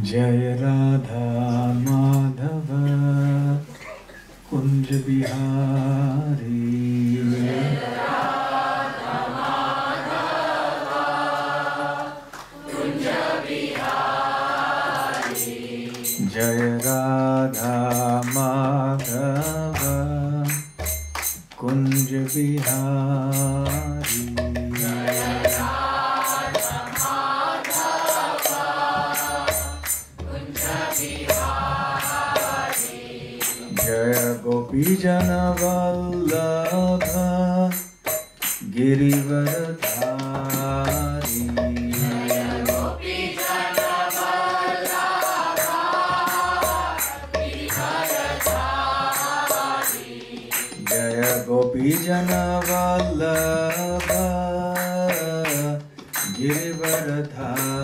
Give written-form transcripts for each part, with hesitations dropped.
Jai Radha Madhav Kunj Bihari Jai Radha Madhav Kunj Bihari Gopi Jan Vallabh Girivardhari Jai Gopi Jan Vallabh Girivardhari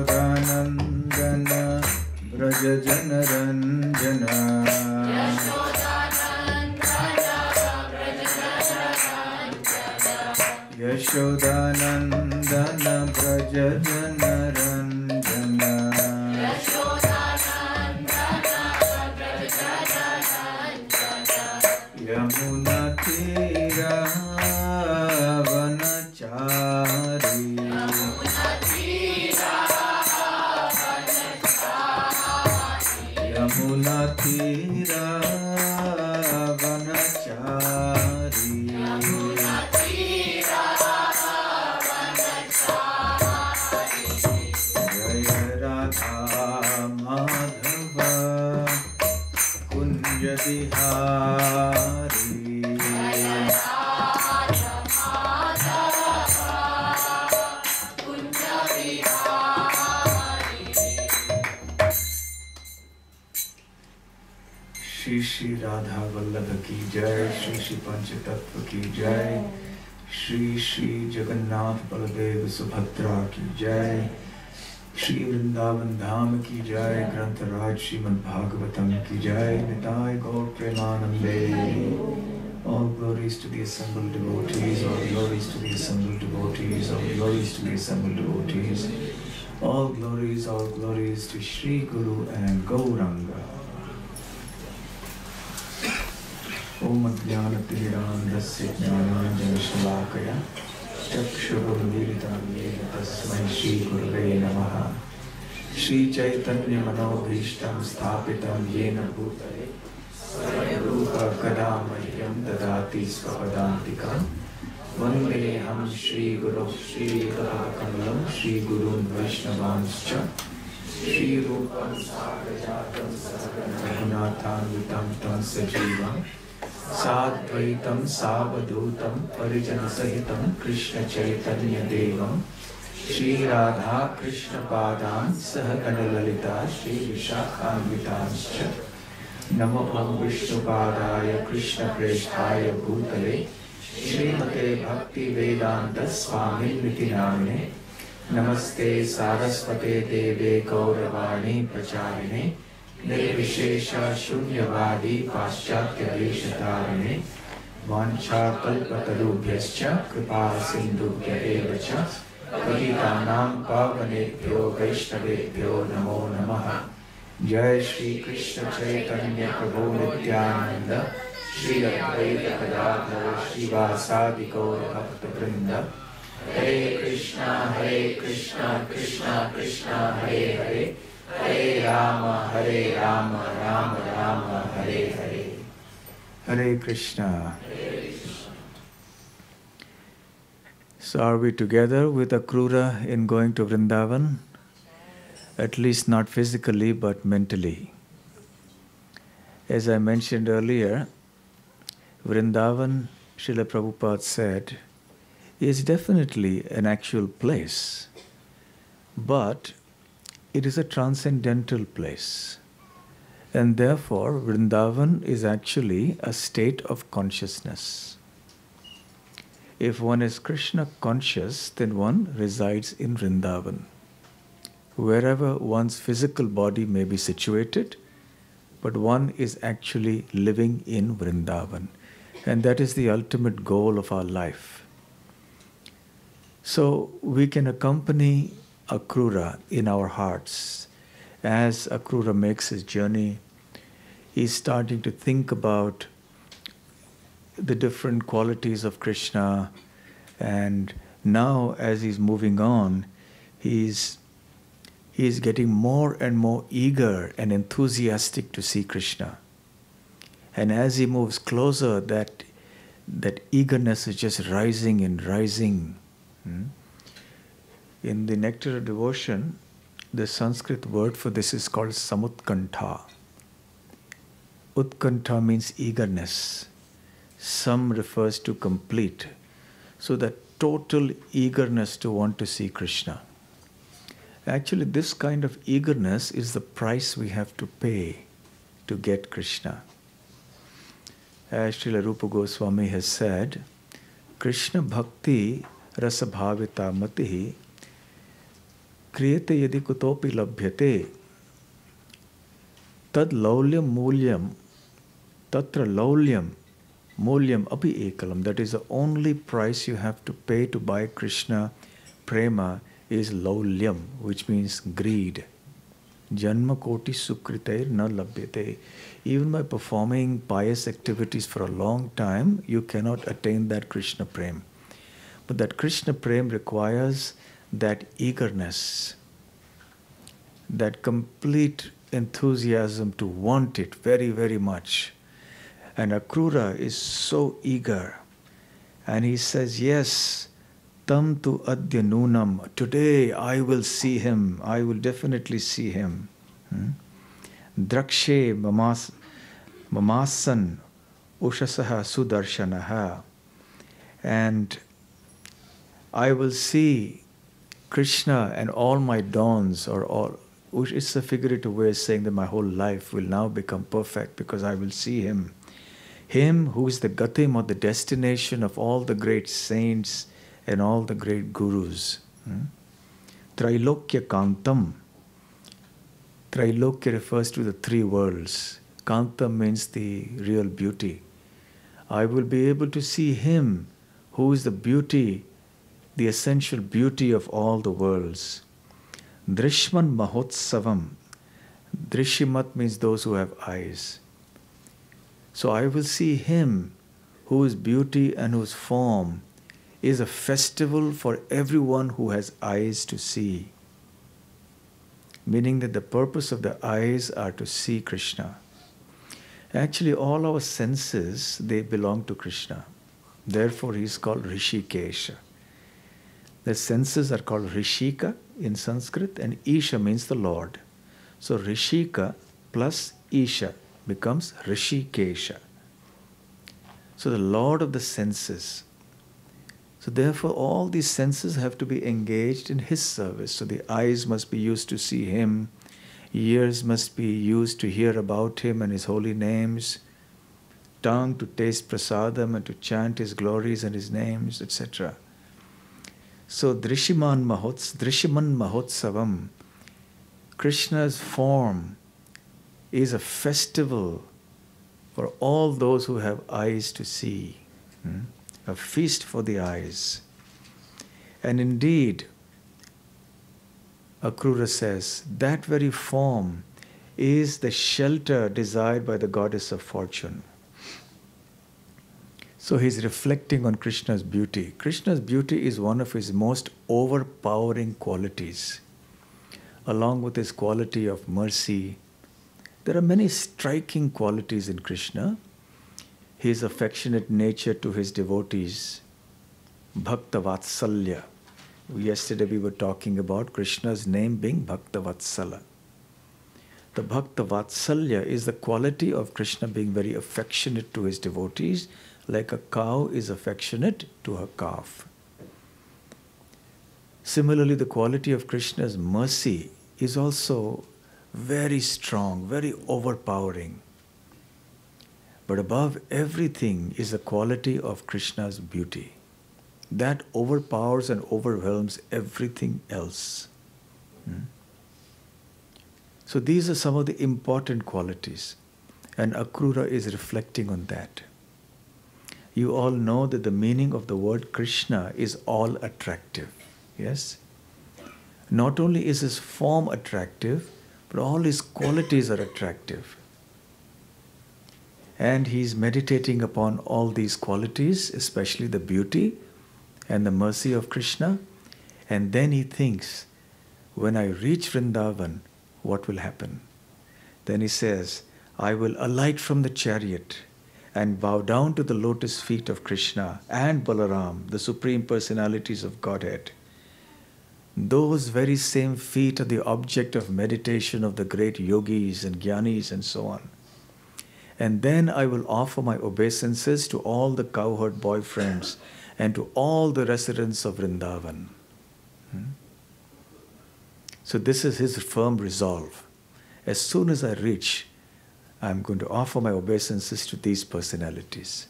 Yashodanandan Vraj Jan Ranjana Yashodanandana Braja Janaranjana Yamuna Tira Vanachari Yamuna Tira Vanachari Jaya Radha Madhava Kunja Vihari Shri Shri Radha Vallabha ki Jai, Shri Shri Panchatattva ki Jai, Shri Shri Jagannath Baladev Subhadra ki Jai, Shri Vrindavan Dham ki Jai, Grantaraj Śrīmad Bhāgavatam ki Jai, Nitai Gaur Premanande. All glories to the assembled devotees, all glories to the assembled devotees, all glories to the assembled devotees, all glories to Shri Guru and Gauranga. Om Ajnana-Timirandasya Jnananjana-Shalakaya Chakshurunmilitam Yena Tasmai Shri Gurave Namaha Shri Chaitanya Manobhishtam Sthapitam Yena Bhutale Swayam-Rupa Kadamahyam Dadati Svapadantikam Vandeham Shri Guru Shri Kamalam Shri Gurun Vaishnavanscha Shri Rupam Sagajatam Sahaganathanvitam Tam Sajivam Sadvaitam Savadutam Parijana Sahitam Krishna Chaitanya Devam Shri Radha Krishna Padam Sahagana Lalita Shri Vishakhanvitanscha Namo Om Vishnu Padaya Krishna Presthaya Bhutale Śrīmate Bhaktivedanta Swami Niti Namine Namaste Saraswate Deve Gauravani Pracharine Nirvishesha Shunyavadi Paschatya Deshatarine Vancha Kalpatarubhyascha Kripa Sindhubhya Evacha Patitanam Pavanebhyo Vaishnavebhyo Namo Namaha Jai Shri Krishna Chaitanya Prabhu Nityananda Shri Advaita Gadadhara Shri Vasadi Gaur Bhakta Vrinda Hare Krishna Krishna Krishna Hare Hare Hare Rama Rama Rama Hare Hare Hare Krishna. So are we together with Akrura in going to Vrindavan? At least not physically but mentally. As I mentioned earlier, Vrindavan, Srila Prabhupada said, is definitely an actual place, but it is a transcendental place. And therefore, Vrindavan is actually a state of consciousness. If one is Krishna conscious, then one resides in Vrindavan. Wherever one's physical body may be situated, but one is actually living in Vrindavan. And that is the ultimate goal of our life. So we can accompany Akrura in our hearts. As Akrura makes his journey, he's starting to think about the different qualities of Krishna, and now as he's moving on, he's getting more and more eager and enthusiastic to see Krishna. And as he moves closer, that eagerness is just rising and rising. In the Nectar of Devotion, the Sanskrit word for this is called samutkantha. Utkantha means eagerness. Sam refers to complete. So that total eagerness to want to see Krishna. Actually, this kind of eagerness is the price we have to pay to get Krishna. As Srila Rupa Goswami has said, Krishna Bhakti Rasamrita Matihi Kriyate yadi kutopi labhyate tad laulyam mulyam tatra laulyam Mulyam api ekalam. That is the only price you have to pay to buy Krishna prema is laulyam, which means greed. Janma koti sukritair na labhyate. Even by performing pious activities for a long time, you cannot attain that Krishna prem. But that Krishna prem requires that eagerness, that complete enthusiasm to want it very, very much. And Akrura is so eager. And he says, yes, tam tu adya nunam. Today I will see him. I will definitely see him. Drakshe mamasan ushasaha sudarshanaha. And I will see Krishna and all my dawns, or all, which is a figurative way of saying that my whole life will now become perfect because I will see him. Him who is the gatim, or the destination of all the great saints and all the great gurus. Trailokya Kantam. Trailokya refers to the three worlds. Kantam means the real beauty. I will be able to see him who is the beauty, the essential beauty of all the worlds. Drishman Mahotsavam. Drishimat means those who have eyes. So I will see him whose beauty and whose form is a festival for everyone who has eyes to see. Meaning that the purpose of the eyes are to see Krishna. Actually, all our senses, they belong to Krishna. Therefore, he is called Rishikesha. The senses are called Rishika in Sanskrit, and Isha means the Lord. So Rishika plus Isha becomes Rishikesha. So the Lord of the senses. So therefore all these senses have to be engaged in his service. So the eyes must be used to see him, ears must be used to hear about him and his holy names, tongue to taste prasadam and to chant his glories and his names, etc. So Drishiman Mahotsavam, Krishna's form is a festival for all those who have eyes to see. A feast for the eyes. And indeed, Akrura says, that very form is the shelter desired by the goddess of fortune. So he's reflecting on Krishna's beauty. Krishna's beauty is one of his most overpowering qualities. Along with his quality of mercy, there are many striking qualities in Krishna. His affectionate nature to his devotees, Bhakta Vatsalya. Yesterday we were talking about Krishna's name being Bhakta Vatsala. The Bhakta Vatsalya is the quality of Krishna being very affectionate to his devotees, like a cow is affectionate to her calf. Similarly, the quality of Krishna's mercy is also very strong, very overpowering. But above everything is the quality of Krishna's beauty. That overpowers and overwhelms everything else. So these are some of the important qualities. And Akrura is reflecting on that. You all know that the meaning of the word Krishna is all attractive. Yes? Not only is his form attractive, but all his qualities are attractive. And he is meditating upon all these qualities, especially the beauty and the mercy of Krishna. And then he thinks, when I reach Vrindavan, what will happen? Then he says, I will alight from the chariot and bow down to the lotus feet of Krishna and Balaram, the Supreme Personalities of Godhead. Those very same feet are the object of meditation of the great yogis and jnanis and so on. And then I will offer my obeisances to all the cowherd boyfriends and to all the residents of Vrindavan. So this is his firm resolve. As soon as I reach, I'm going to offer my obeisances to these personalities.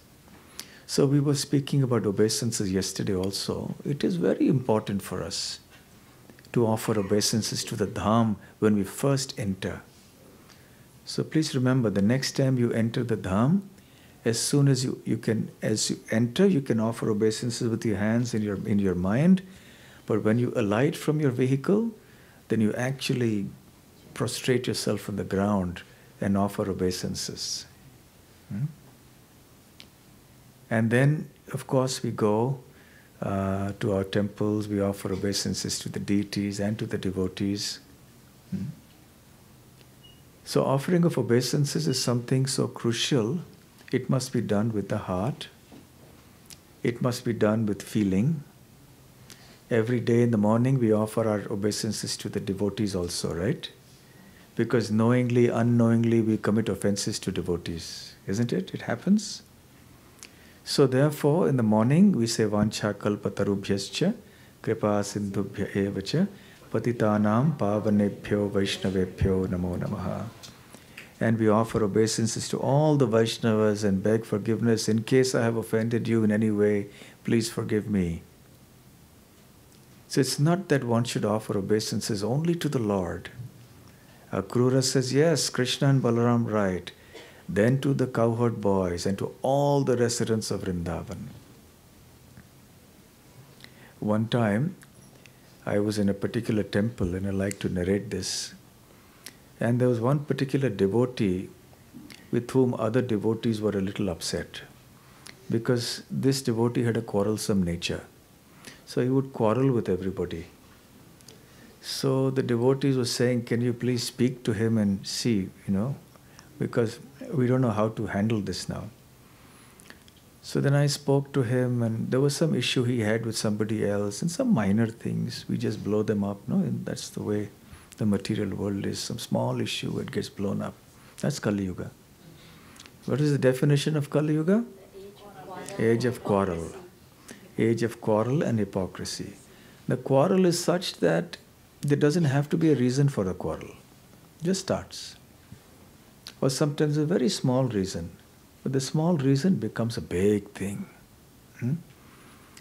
So we were speaking about obeisances yesterday also. It is very important for us to offer obeisances to the Dham when we first enter. So please remember, the next time you enter the Dham As soon as as you enter, you can offer obeisances with your hands in your mind. But when you alight from your vehicle, then you actually prostrate yourself on the ground and offer obeisances. And then, of course, we go to our temples, we offer obeisances to the deities and to the devotees. So offering of obeisances is something so crucial. It must be done with the heart. It must be done with feeling. Every day in the morning we offer our obeisances to the devotees also, right? Because knowingly, unknowingly we commit offenses to devotees, isn't it? It happens. So therefore, in the morning we say Vancha kalpatarubhyascha kripa sindhubhya evacha patitanam pavanebhyo vaishnavebhyo namo namaha. And we offer obeisances to all the Vaishnavas and beg forgiveness. In case I have offended you in any way, please forgive me. So it's not that one should offer obeisances only to the Lord. Akrura says, yes, Krishna and Balaram right. Then to the Cowherd boys and to all the residents of Vrindavan. One time, I was in a particular temple, and I like to narrate this. And there was one particular devotee with whom other devotees were a little upset, because this devotee had a quarrelsome nature. So he would quarrel with everybody. So the devotees were saying, can you please speak to him and see, because we don't know how to handle this now. So then I spoke to him, and there was some issue he had with somebody else, and some minor things. We just blow them up, no? And that's the way the material world is. Some small issue, it gets blown up. That's Kali Yuga. What is the definition of Kali Yuga? Age of quarrel. Age of quarrel and hypocrisy. The quarrel is such that there doesn't have to be a reason for a quarrel. It just starts. Or sometimes a very small reason. But the small reason becomes a big thing.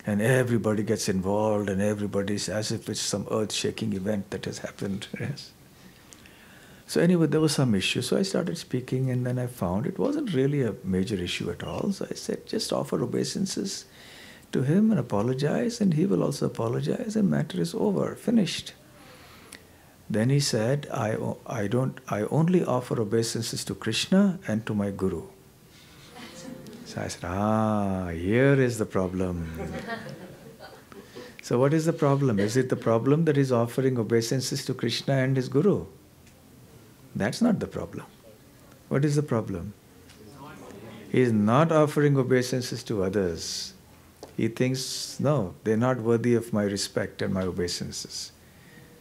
And everybody gets involved, and everybody's as if it's some earth-shaking event that has happened. Yes. So anyway, there was some issue. So I started speaking, and then I found it wasn't really a major issue at all. So I said, just offer obeisances to him and apologize, and he will also apologize, and matter is over, finished. Then he said, I only offer obeisances to Krishna and to my Guru. So I said, here is the problem. So what is the problem? Is it the problem that he's offering obeisances to Krishna and his Guru? That's not the problem. What is the problem? He is not offering obeisances to others. He thinks, no, they're not worthy of my respect and my obeisances.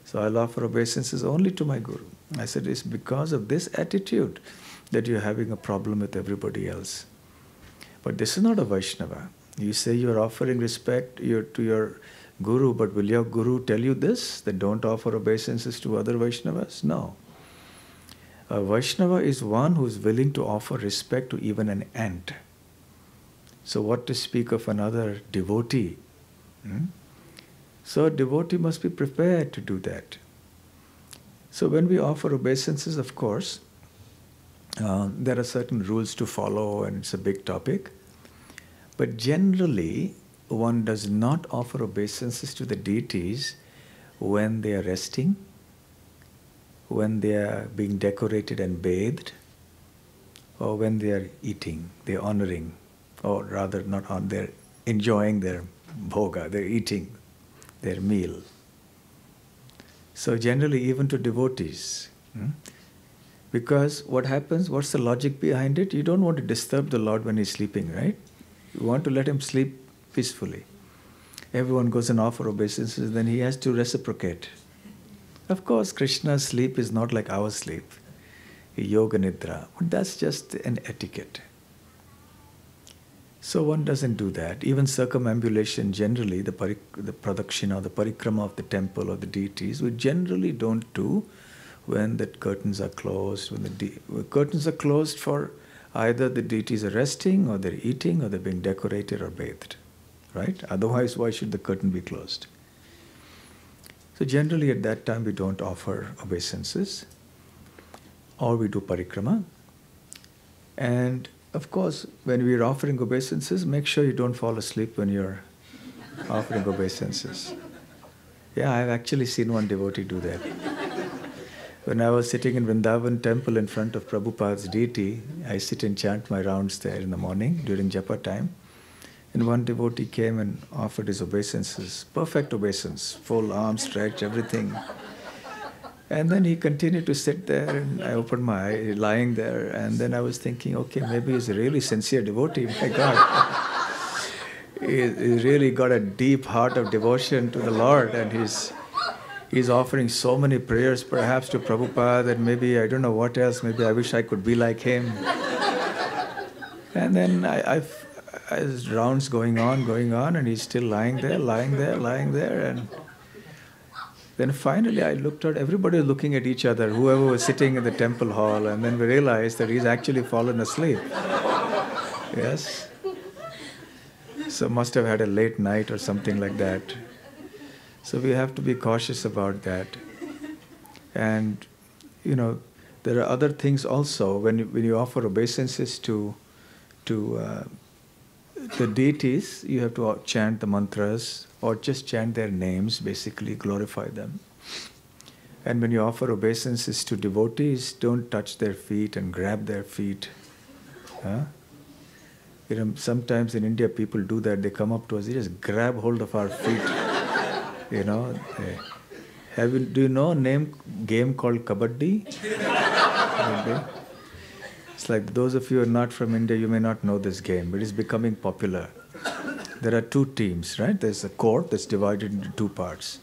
So I'll offer obeisances only to my Guru. I said, it's because of this attitude that you're having a problem with everybody else. But this is not a Vaishnava. You say you're offering respect to your Guru, but will your Guru tell you this, that don't offer obeisances to other Vaishnavas? No. A Vaishnava is one who is willing to offer respect to even an ant. So what to speak of another devotee? So a devotee must be prepared to do that. So when we offer obeisances, of course, there are certain rules to follow, and it's a big topic. But generally, one does not offer obeisances to the deities when they are resting, when they are being decorated and bathed, or when they are eating, they're honoring, or rather not on, they're enjoying their bhoga, they're eating their meal. So generally, even to devotees, because what happens, what's the logic behind it? You don't want to disturb the Lord when he's sleeping, right? You want to let him sleep peacefully. Everyone goes and offers obeisances, then he has to reciprocate. Of course, Krishna's sleep is not like our sleep, yoga nidra, but that's just an etiquette. So one doesn't do that. Even circumambulation, generally, the pradakshina, the parikrama of the temple or the deities, we generally don't do when the curtains are closed. When the curtains are closed for either the deities are resting, or they're eating, or they're being decorated or bathed. Right? Otherwise, why should the curtain be closed? So generally at that time we don't offer obeisances, or we do parikrama. And of course, when we are offering obeisances, make sure you don't fall asleep when you're offering obeisances. Yeah, I've actually seen one devotee do that. When I was sitting in Vrindavan temple in front of Prabhupada's deity, I sit and chant my rounds there in the morning during japa time. And one devotee came and offered his obeisances, perfect obeisance, full arm stretch, everything. And then he continued to sit there, and I opened my eye, lying there, and then I was thinking, okay, maybe he's a really sincere devotee, my God. He's really got a deep heart of devotion to the Lord, and he's offering so many prayers perhaps to Prabhupada, and maybe, I don't know what else, maybe I wish I could be like him. And then his rounds going on, and he's still lying there, and then finally I looked at, everybody was looking at each other, whoever was sitting in the temple hall, and then we realized that he's actually fallen asleep. Yes? So must have had a late night or something like that. So we have to be cautious about that. And, there are other things also. When you offer obeisances to the deities, you have to chant the mantras or just chant their names, basically glorify them. And when you offer obeisances to devotees, don't touch their feet and grab their feet. Huh? Sometimes in India people do that. They come up to us, they just grab hold of our feet. Do you know a game called Kabaddi? It's like, those of you who are not from India, you may not know this game, but it's becoming popular. There are two teams, right? There's a court that's divided into two parts.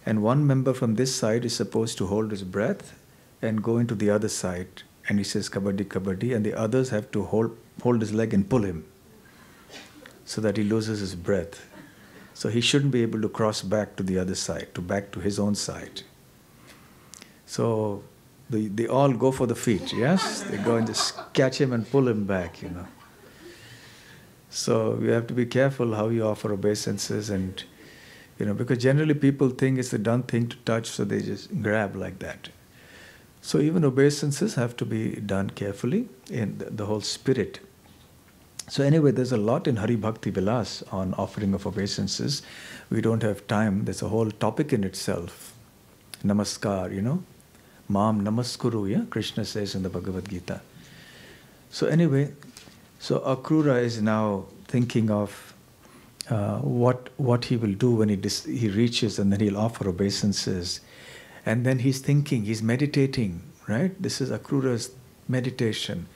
And one member from this side is supposed to hold his breath and go into the other side. And he says, Kabaddi, Kabaddi, and the others have to hold his leg and pull him so that he loses his breath. So he shouldn't be able to cross back to the other side, back to his own side. So they all go for the feet, yes? They go and just catch him and pull him back, So we have to be careful how you offer obeisances, and, because generally people think it's a done thing to touch, so they just grab like that. So even obeisances have to be done carefully in the whole spirit. So anyway, there's a lot in Hari Bhakti Vilas on offering of obeisances. We don't have time. There's a whole topic in itself. Namaskar, Mam Namaskuru, yeah? Krishna says in the Bhagavad Gita. So anyway, so Akrura is now thinking of what he will do when he reaches, and then he'll offer obeisances. And then he's thinking, he's meditating, right? This is Akrura's meditation.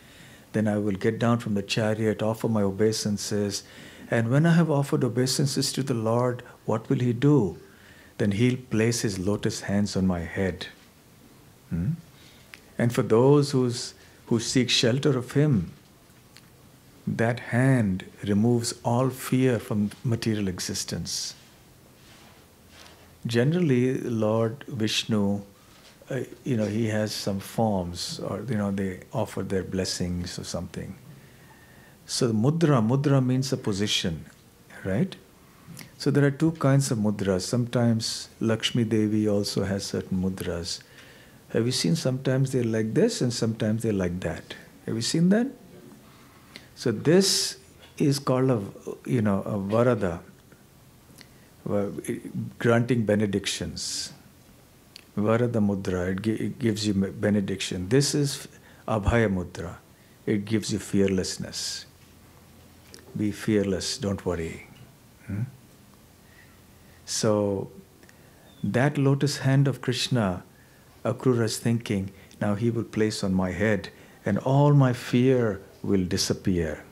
Then I will get down from the chariot, offer my obeisances. And when I have offered obeisances to the Lord, what will he do? Then he'll place his lotus hands on my head. And for those who seek shelter of him, that hand removes all fear from material existence. Generally, Lord Vishnu, he has some forms, or, they offer their blessings or something. So mudra means a position, right? So there are two kinds of mudras. Sometimes Lakshmi Devi also has certain mudras. Have you seen sometimes they're like this and sometimes they're like that? Have you seen that? So this is called a varada, granting benedictions. Varada mudra, it gives you benediction. This is abhaya mudra. It gives you fearlessness. Be fearless, don't worry. So that lotus hand of Krishna, Akrura is thinking, now he will place on my head and all my fear will disappear.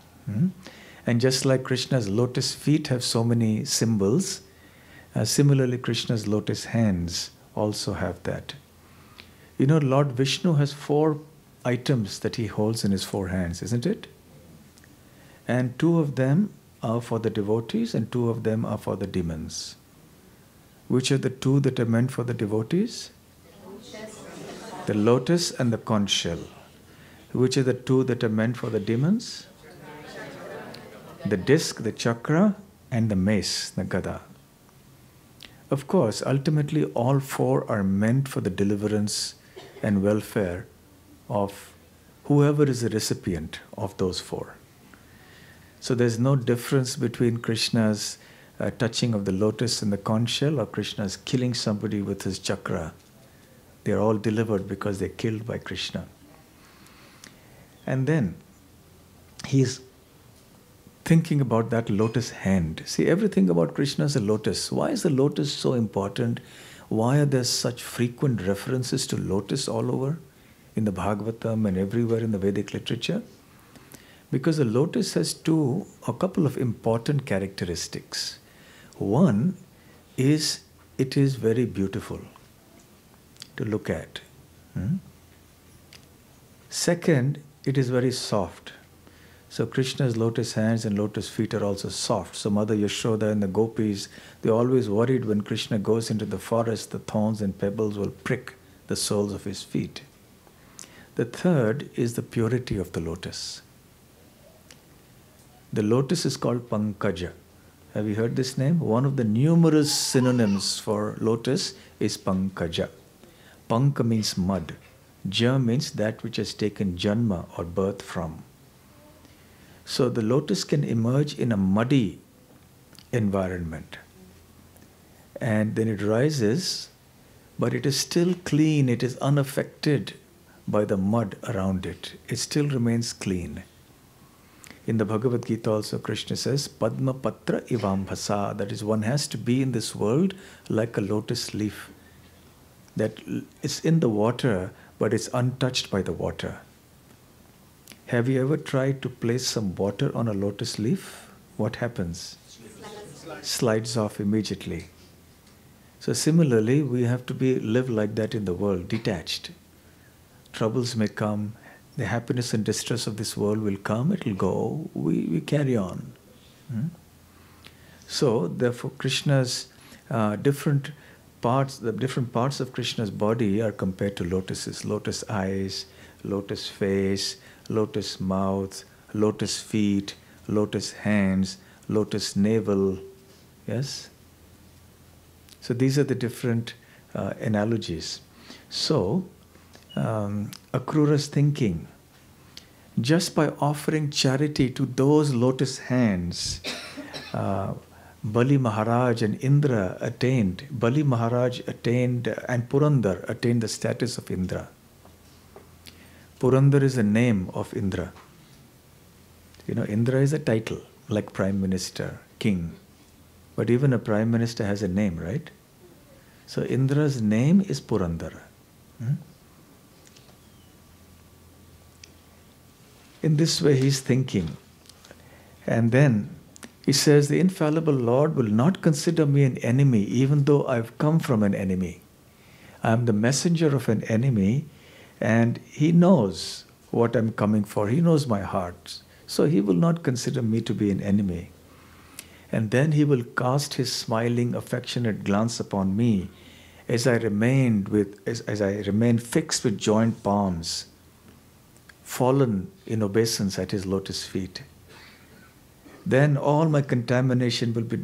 And just like Krishna's lotus feet have so many symbols, similarly Krishna's lotus hands also have that. Lord Vishnu has 4 items that he holds in his 4 hands, isn't it? And 2 of them are for the devotees and 2 of them are for the demons. Which are the 2 that are meant for the devotees? The lotus and the conch shell. Which are the 2 that are meant for the demons? The disc, the chakra, and the mace, the gada. Of course, ultimately all 4 are meant for the deliverance and welfare of whoever is the recipient of those four. So there's no difference between Krishna's touching of the lotus in the conch shell or Krishna's killing somebody with his chakra. They're all delivered because they're killed by Krishna. And then he's thinking about that lotus hand. See, everything about Krishna is a lotus. Why is the lotus so important? Why are there such frequent references to lotus all over in the Bhagavatam and everywhere in the Vedic literature? Because the lotus has a couple of important characteristics. One is it is very beautiful to look at. Second, it is very soft. So Krishna's lotus hands and lotus feet are also soft. So Mother Yashoda and the Gopis, they're always worried when Krishna goes into the forest, the thorns and pebbles will prick the soles of his feet. The third is the purity of the lotus. The lotus is called Pankaja. Have you heard this name? One of the numerous synonyms for lotus is Pankaja. Panka means mud. Ja means that which has taken janma or birth from. So the lotus can emerge in a muddy environment. And then it rises, but it is still clean. It is unaffected by the mud around it. It still remains clean. In the Bhagavad Gita also Krishna says, Padma Patra Ivambhasa. That is, one has to be in this world like a lotus leaf. That is in the water, but it's untouched by the water. Have you ever tried to place some water on a lotus leaf? What happens? Slides off immediately. So similarly, we have to live like that in the world, detached. Troubles may come, the happiness and distress of this world will come, it will go, we carry on. So therefore Krishna's different parts of Krishna's body are compared to lotuses. Lotus eyes, lotus face, lotus mouth, lotus feet, lotus hands, lotus navel. Yes? So these are the different analogies. So, Akrura's thinking, just by offering charity to those lotus hands, Bali Maharaj and Indra attained, Bali Maharaj attained, and Purandar attained the status of Indra. Purandar is the name of Indra. You know, Indra is a title, like Prime Minister, King. But even a Prime Minister has a name, right? So Indra's name is Purandar. In this way he's thinking. And then he says, the infallible Lord will not consider me an enemy, even though I've come from an enemy. I'm the messenger of an enemy, and he knows what I'm coming for. He knows my heart. So he will not consider me to be an enemy. And then he will cast his smiling, affectionate glance upon me as I remain fixed with joined palms, fallen in obeisance at his lotus feet. Then all my contamination will be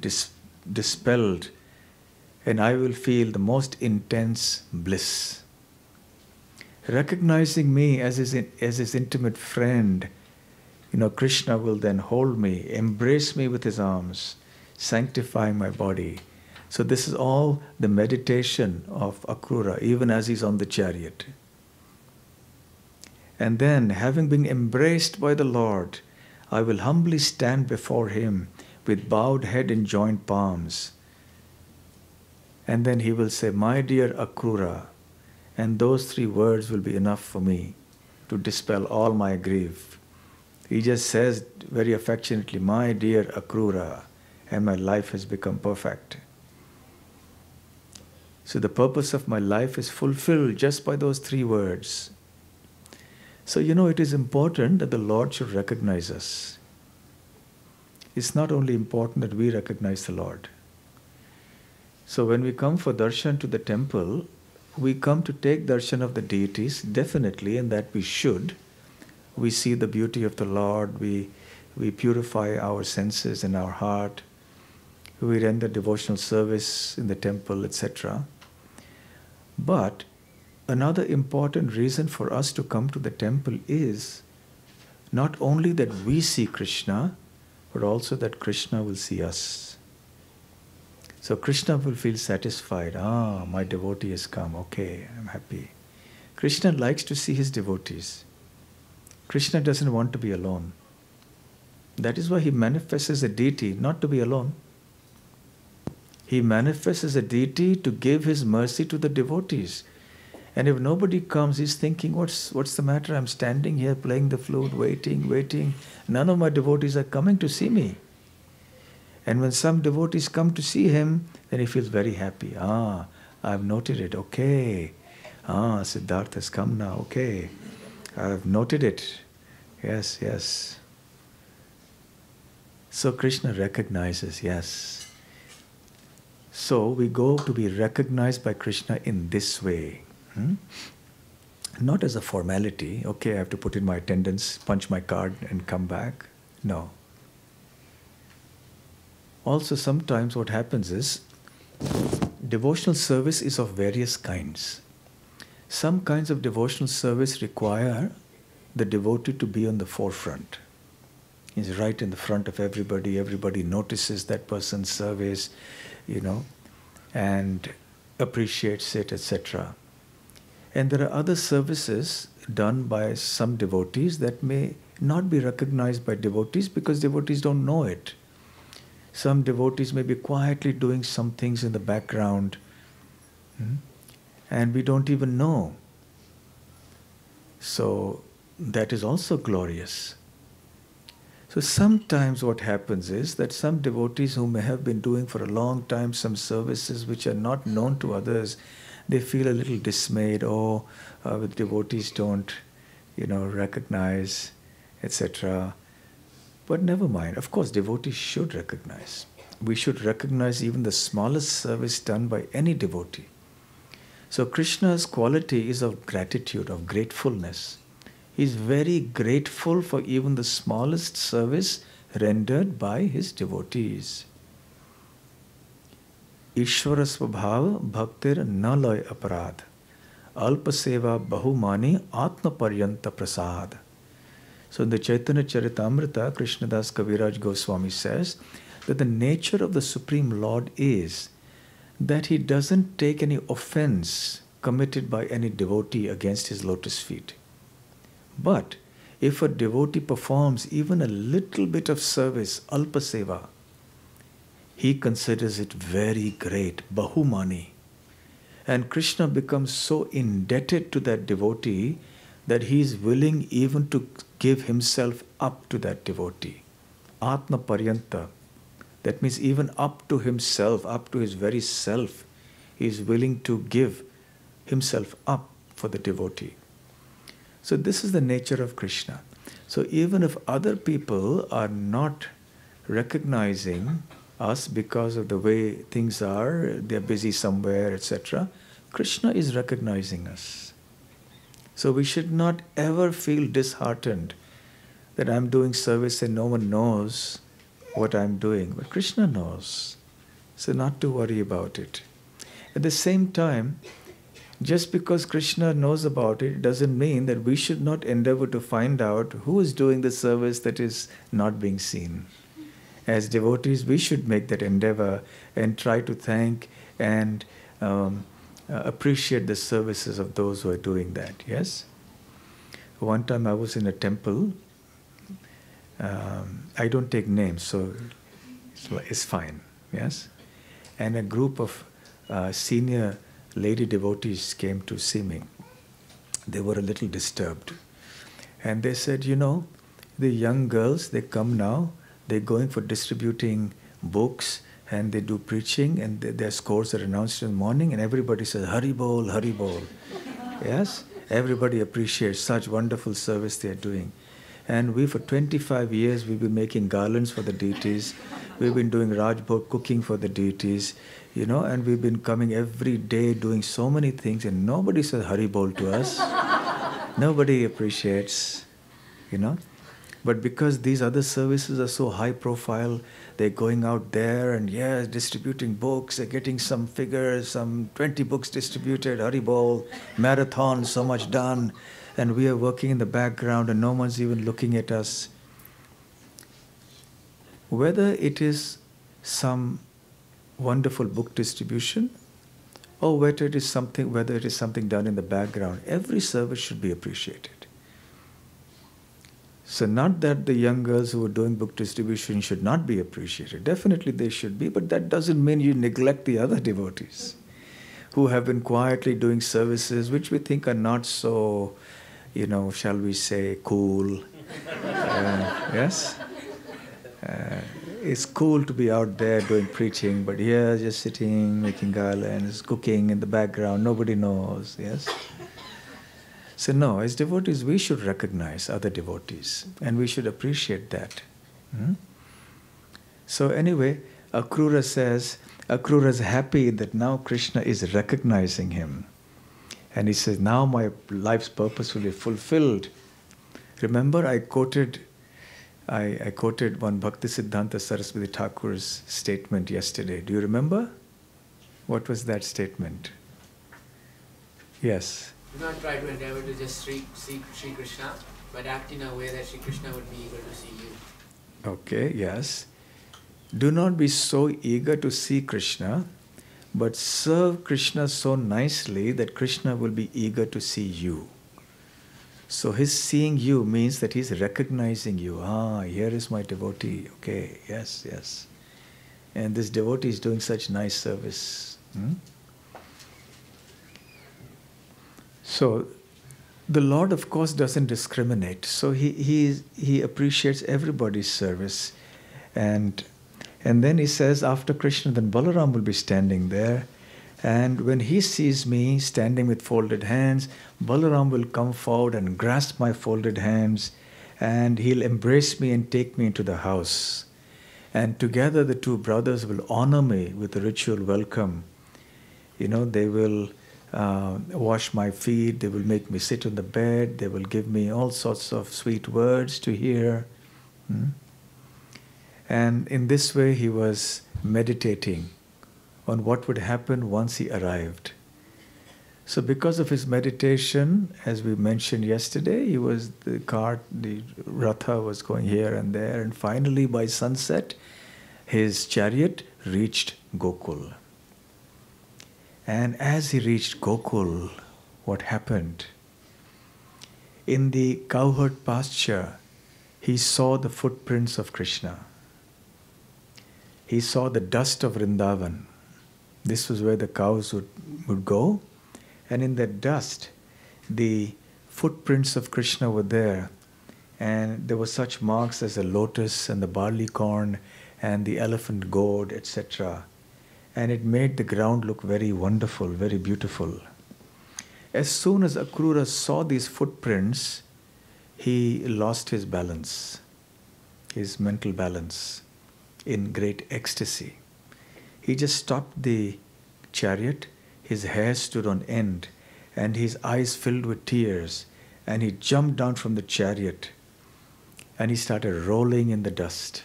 dispelled, and I will feel the most intense bliss. Recognizing me as his intimate friend, Krishna will then hold me, embrace me with his arms, sanctifying my body. So this is all the meditation of Akrura, even as he's on the chariot. And then, having been embraced by the Lord, I will humbly stand before him with bowed head and joined palms. And then he will say, my dear Akrura, and those 3 words will be enough for me to dispel all my grief. He just says very affectionately, my dear Akrura, and my life has become perfect. So the purpose of my life is fulfilled just by those 3 words. So, it is important that the Lord should recognize us. It's not only important that we recognize the Lord. So when we come for darshan to the temple, we come to take darshan of the deities, definitely, and that we should. We see the beauty of the Lord, we purify our senses and our heart, we render devotional service in the temple, etc. But another important reason for us to come to the temple is not only that we see Krishna, but also that Krishna will see us. So Krishna will feel satisfied. Ah, my devotee has come. Okay, I'm happy. Krishna likes to see his devotees. Krishna doesn't want to be alone. That is why he manifests as a deity, not to be alone. He manifests as a deity to give his mercy to the devotees. And if nobody comes, he's thinking, what's the matter? I'm standing here playing the flute, waiting. None of my devotees are coming to see me. And when some devotees come to see him, then he feels very happy. Ah, I've noted it. Okay. Ah, Siddhartha has come now. Okay. I've noted it. Yes, yes. So Krishna recognizes, yes. So we go to be recognized by Krishna in this way. Not as a formality. Okay, I have to put in my attendance, punch my card and come back. No. Also, sometimes what happens is, devotional service is of various kinds. Some kinds of devotional service require the devotee to be on the forefront. He's right in the front of everybody. Everybody notices that person's service, and appreciates it, etc. And there are other services done by some devotees that may not be recognized by devotees because devotees don't know it. Some devotees may be quietly doing some things in the background, and we don't even know. So that is also glorious. So sometimes what happens is that some devotees who may have been doing for a long time some services which are not known to others, they feel a little dismayed. Oh, the devotees don't, recognize, etc. But never mind. Of course, devotees should recognize. We should recognize even the smallest service done by any devotee. So Krishna's quality is of gratitude, of gratefulness. He is very grateful for even the smallest service rendered by his devotees. Ishvara svabhava bhaktir na loy aparad. Alpa seva bahumani atma paryanta prasad. So in the Chaitanya Charitamrita, Krishnadas Kaviraj Goswami says that the nature of the Supreme Lord is that he doesn't take any offense committed by any devotee against his lotus feet. But if a devotee performs even a little bit of service, alpa seva, he considers it very great, bahumani. And Krishna becomes so indebted to that devotee that he is willing even to give himself up to that devotee. Atma paryanta. That means even up to himself, up to his very self, he is willing to give himself up for the devotee. So this is the nature of Krishna. So even if other people are not recognizing us because of the way things are, they're busy somewhere, etc., Krishna is recognizing us. So we should not ever feel disheartened that I'm doing service and no one knows what I'm doing. But Krishna knows. So not to worry about it. At the same time, just because Krishna knows about it doesn't mean that we should not endeavor to find out who is doing the service that is not being seen. As devotees, we should make that endeavor and try to thank and appreciate the services of those who are doing that, yes? One time I was in a temple. I don't take names, so it's fine, yes? And a group of senior lady devotees came to see me. They were a little disturbed. And they said, the young girls, they come now, they're going for distributing books and they do preaching and their scores are announced in the morning and everybody says, Hari Bol, Hari Bol. Yes? Everybody appreciates such wonderful service they are doing. And we, for 25 years, we've been making garlands for the deities. We've been doing Rajbhog cooking for the deities, and we've been coming every day doing so many things and nobody says Hari Bol to us. Nobody appreciates, But because these other services are so high profile, they're going out there and yes, distributing books, they're getting some figures, some 20 books distributed, Haribol, marathon, so much done, and we are working in the background and no one's even looking at us. Whether it is some wonderful book distribution or whether it is something done in the background, every service should be appreciated. So not that the young girls who are doing book distribution should not be appreciated. Definitely they should be, but that doesn't mean you neglect the other devotees who have been quietly doing services which we think are not so, shall we say, cool. Yes? It's cool to be out there doing preaching, but here just sitting, making garlands, cooking in the background, nobody knows, yes? So no, as devotees, we should recognize other devotees and we should appreciate that. So anyway, Akrura says, Akrura is happy that now Krishna is recognizing him. And he says, now my life's purpose will be fulfilled. Remember, I quoted one Bhaktisiddhanta Saraswati Thakur's statement yesterday. Do you remember? What was that statement? Yes. Do not try to endeavor to just seek Sri Krishna, but act in a way that Sri Krishna would be eager to see you. Okay, yes. Do not be so eager to see Krishna, but serve Krishna so nicely that Krishna will be eager to see you. So his seeing you means that he's recognizing you. Here is my devotee. Okay, yes, yes. And this devotee is doing such nice service. So the Lord, of course, doesn't discriminate. So he appreciates everybody's service. And then he says, after Krishna, then Balaram will be standing there. And when he sees me standing with folded hands, Balaram will come forward and grasp my folded hands, and he'll embrace me and take me into the house. And together the two brothers will honor me with a ritual welcome. They will wash my feet, they will make me sit on the bed, they will give me all sorts of sweet words to hear. And in this way he was meditating on what would happen once he arrived. So because of his meditation, as we mentioned yesterday, the Ratha was going here and there, and finally by sunset, his chariot reached Gokul. And as he reached Gokul, what happened? In the cowherd pasture, he saw the footprints of Krishna. He saw the dust of Vrindavan. This was where the cows would go. And in that dust, the footprints of Krishna were there. And there were such marks as the lotus and the barley corn and the elephant goad, etc. And it made the ground look very wonderful, very beautiful. As soon as Akrura saw these footprints, he lost his balance, his mental balance, in great ecstasy. He just stopped the chariot, his hair stood on end, and his eyes filled with tears, and he jumped down from the chariot, and he started rolling in the dust.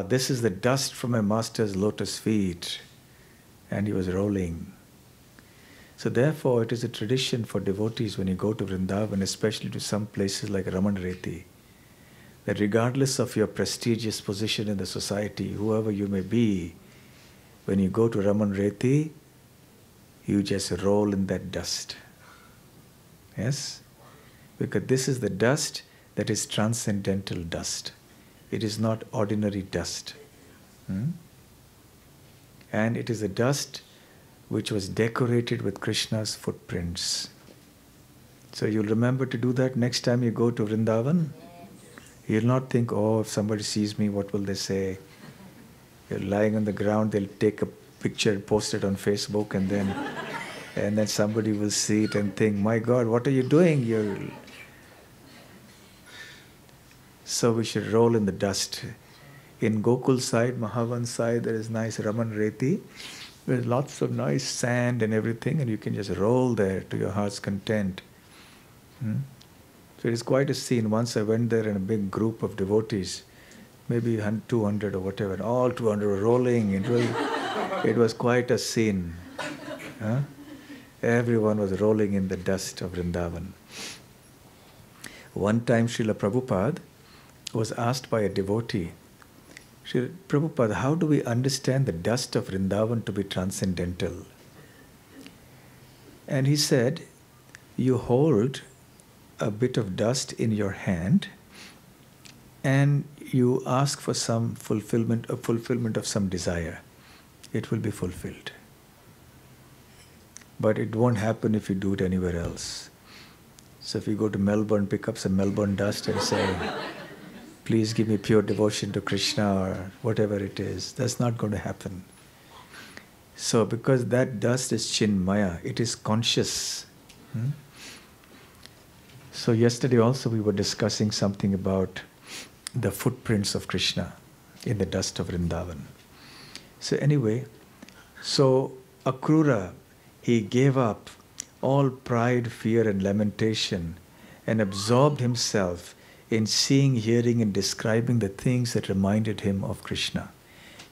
This is the dust from my master's lotus feet. And he was rolling. So therefore, it is a tradition for devotees when you go to Vrindavan, especially to some places like Ramanreti, that regardless of your prestigious position in the society, whoever you may be, when you go to Ramanreti, you just roll in that dust. Yes? Because this is the dust that is transcendental dust. It is not ordinary dust. And it is a dust which was decorated with Krishna's footprints. So you'll remember to do that next time you go to Vrindavan. You'll not think, if somebody sees me, what will they say? You're lying on the ground, they'll take a picture, post it on Facebook, and then somebody will see it and think, my God, what are you doing? So we should roll in the dust. In Gokul side, Mahavan side, there is nice Ramanreti. There's lots of nice sand and everything, and you can just roll there to your heart's content. So it is quite a scene. Once I went there in a big group of devotees maybe 200 or whatever, and all 200 were rolling. It was quite a scene. Huh? Everyone was rolling in the dust of Vrindavan. One time Srila Prabhupada was asked by a devotee, Srila Prabhupada, how do we understand the dust of Vrindavan to be transcendental? And he said, you hold a bit of dust in your hand and you ask for some fulfillment of some desire. It will be fulfilled. But it won't happen if you do it anywhere else. So if you go to Melbourne, pick up some Melbourne dust and say, please give me pure devotion to Krishna or whatever it is, that's not going to happen. So because that dust is Chinmaya, it is conscious. So yesterday also we were discussing something about the footprints of Krishna in the dust of Vrindavan. So anyway, so Akrura, he gave up all pride, fear and lamentation and absorbed himself in seeing, hearing and describing the things that reminded him of Krishna.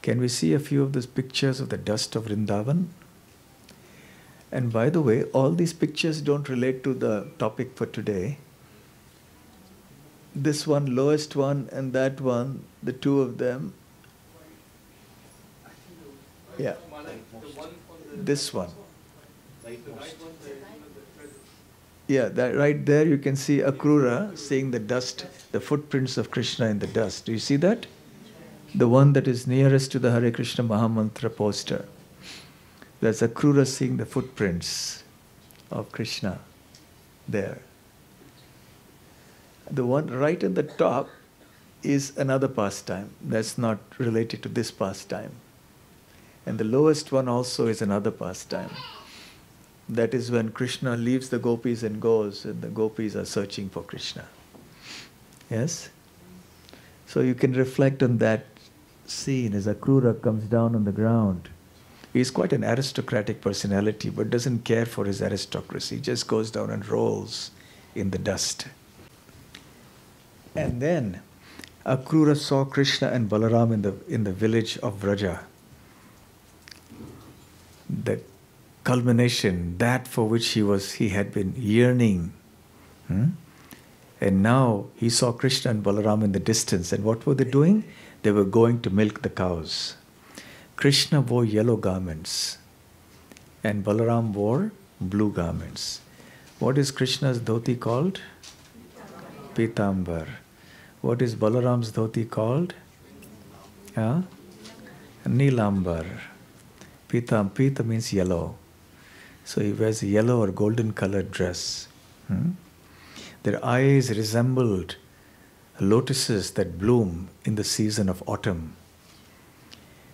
Can we see a few of those pictures of the dust of Vrindavan? And by the way, all these pictures don't relate to the topic for today. This one, lowest one, and that one, the two of them. Yeah. This one. Yeah, that right there you can see Akrura seeing the dust, the footprints of Krishna in the dust. Do you see that? The one that is nearest to the Hare Krishna Mahamantra poster. That's Akrura seeing the footprints of Krishna there. The one right at the top is another pastime. That's not related to this pastime. And the lowest one also is another pastime. That is when Krishna leaves the Gopis and goes, and the Gopis are searching for Krishna. Yes? So you can reflect on that scene as Akrura comes down on the ground. He's quite an aristocratic personality, but doesn't care for his aristocracy. He just goes down and rolls in the dust. And then Akrura saw Krishna and Balaram in the village of Vraja. The culmination, that for which he had been yearning. And now he saw Krishna and Balaram in the distance. And what were they doing? They were going to milk the cows. Krishna wore yellow garments and Balaram wore blue garments. What is Krishna's dhoti called? Pitambar. What is Balaram's dhoti called? Nilambar. Pita means yellow. So he wears a yellow or golden colored dress. Their eyes resembled lotuses that bloom in the season of autumn.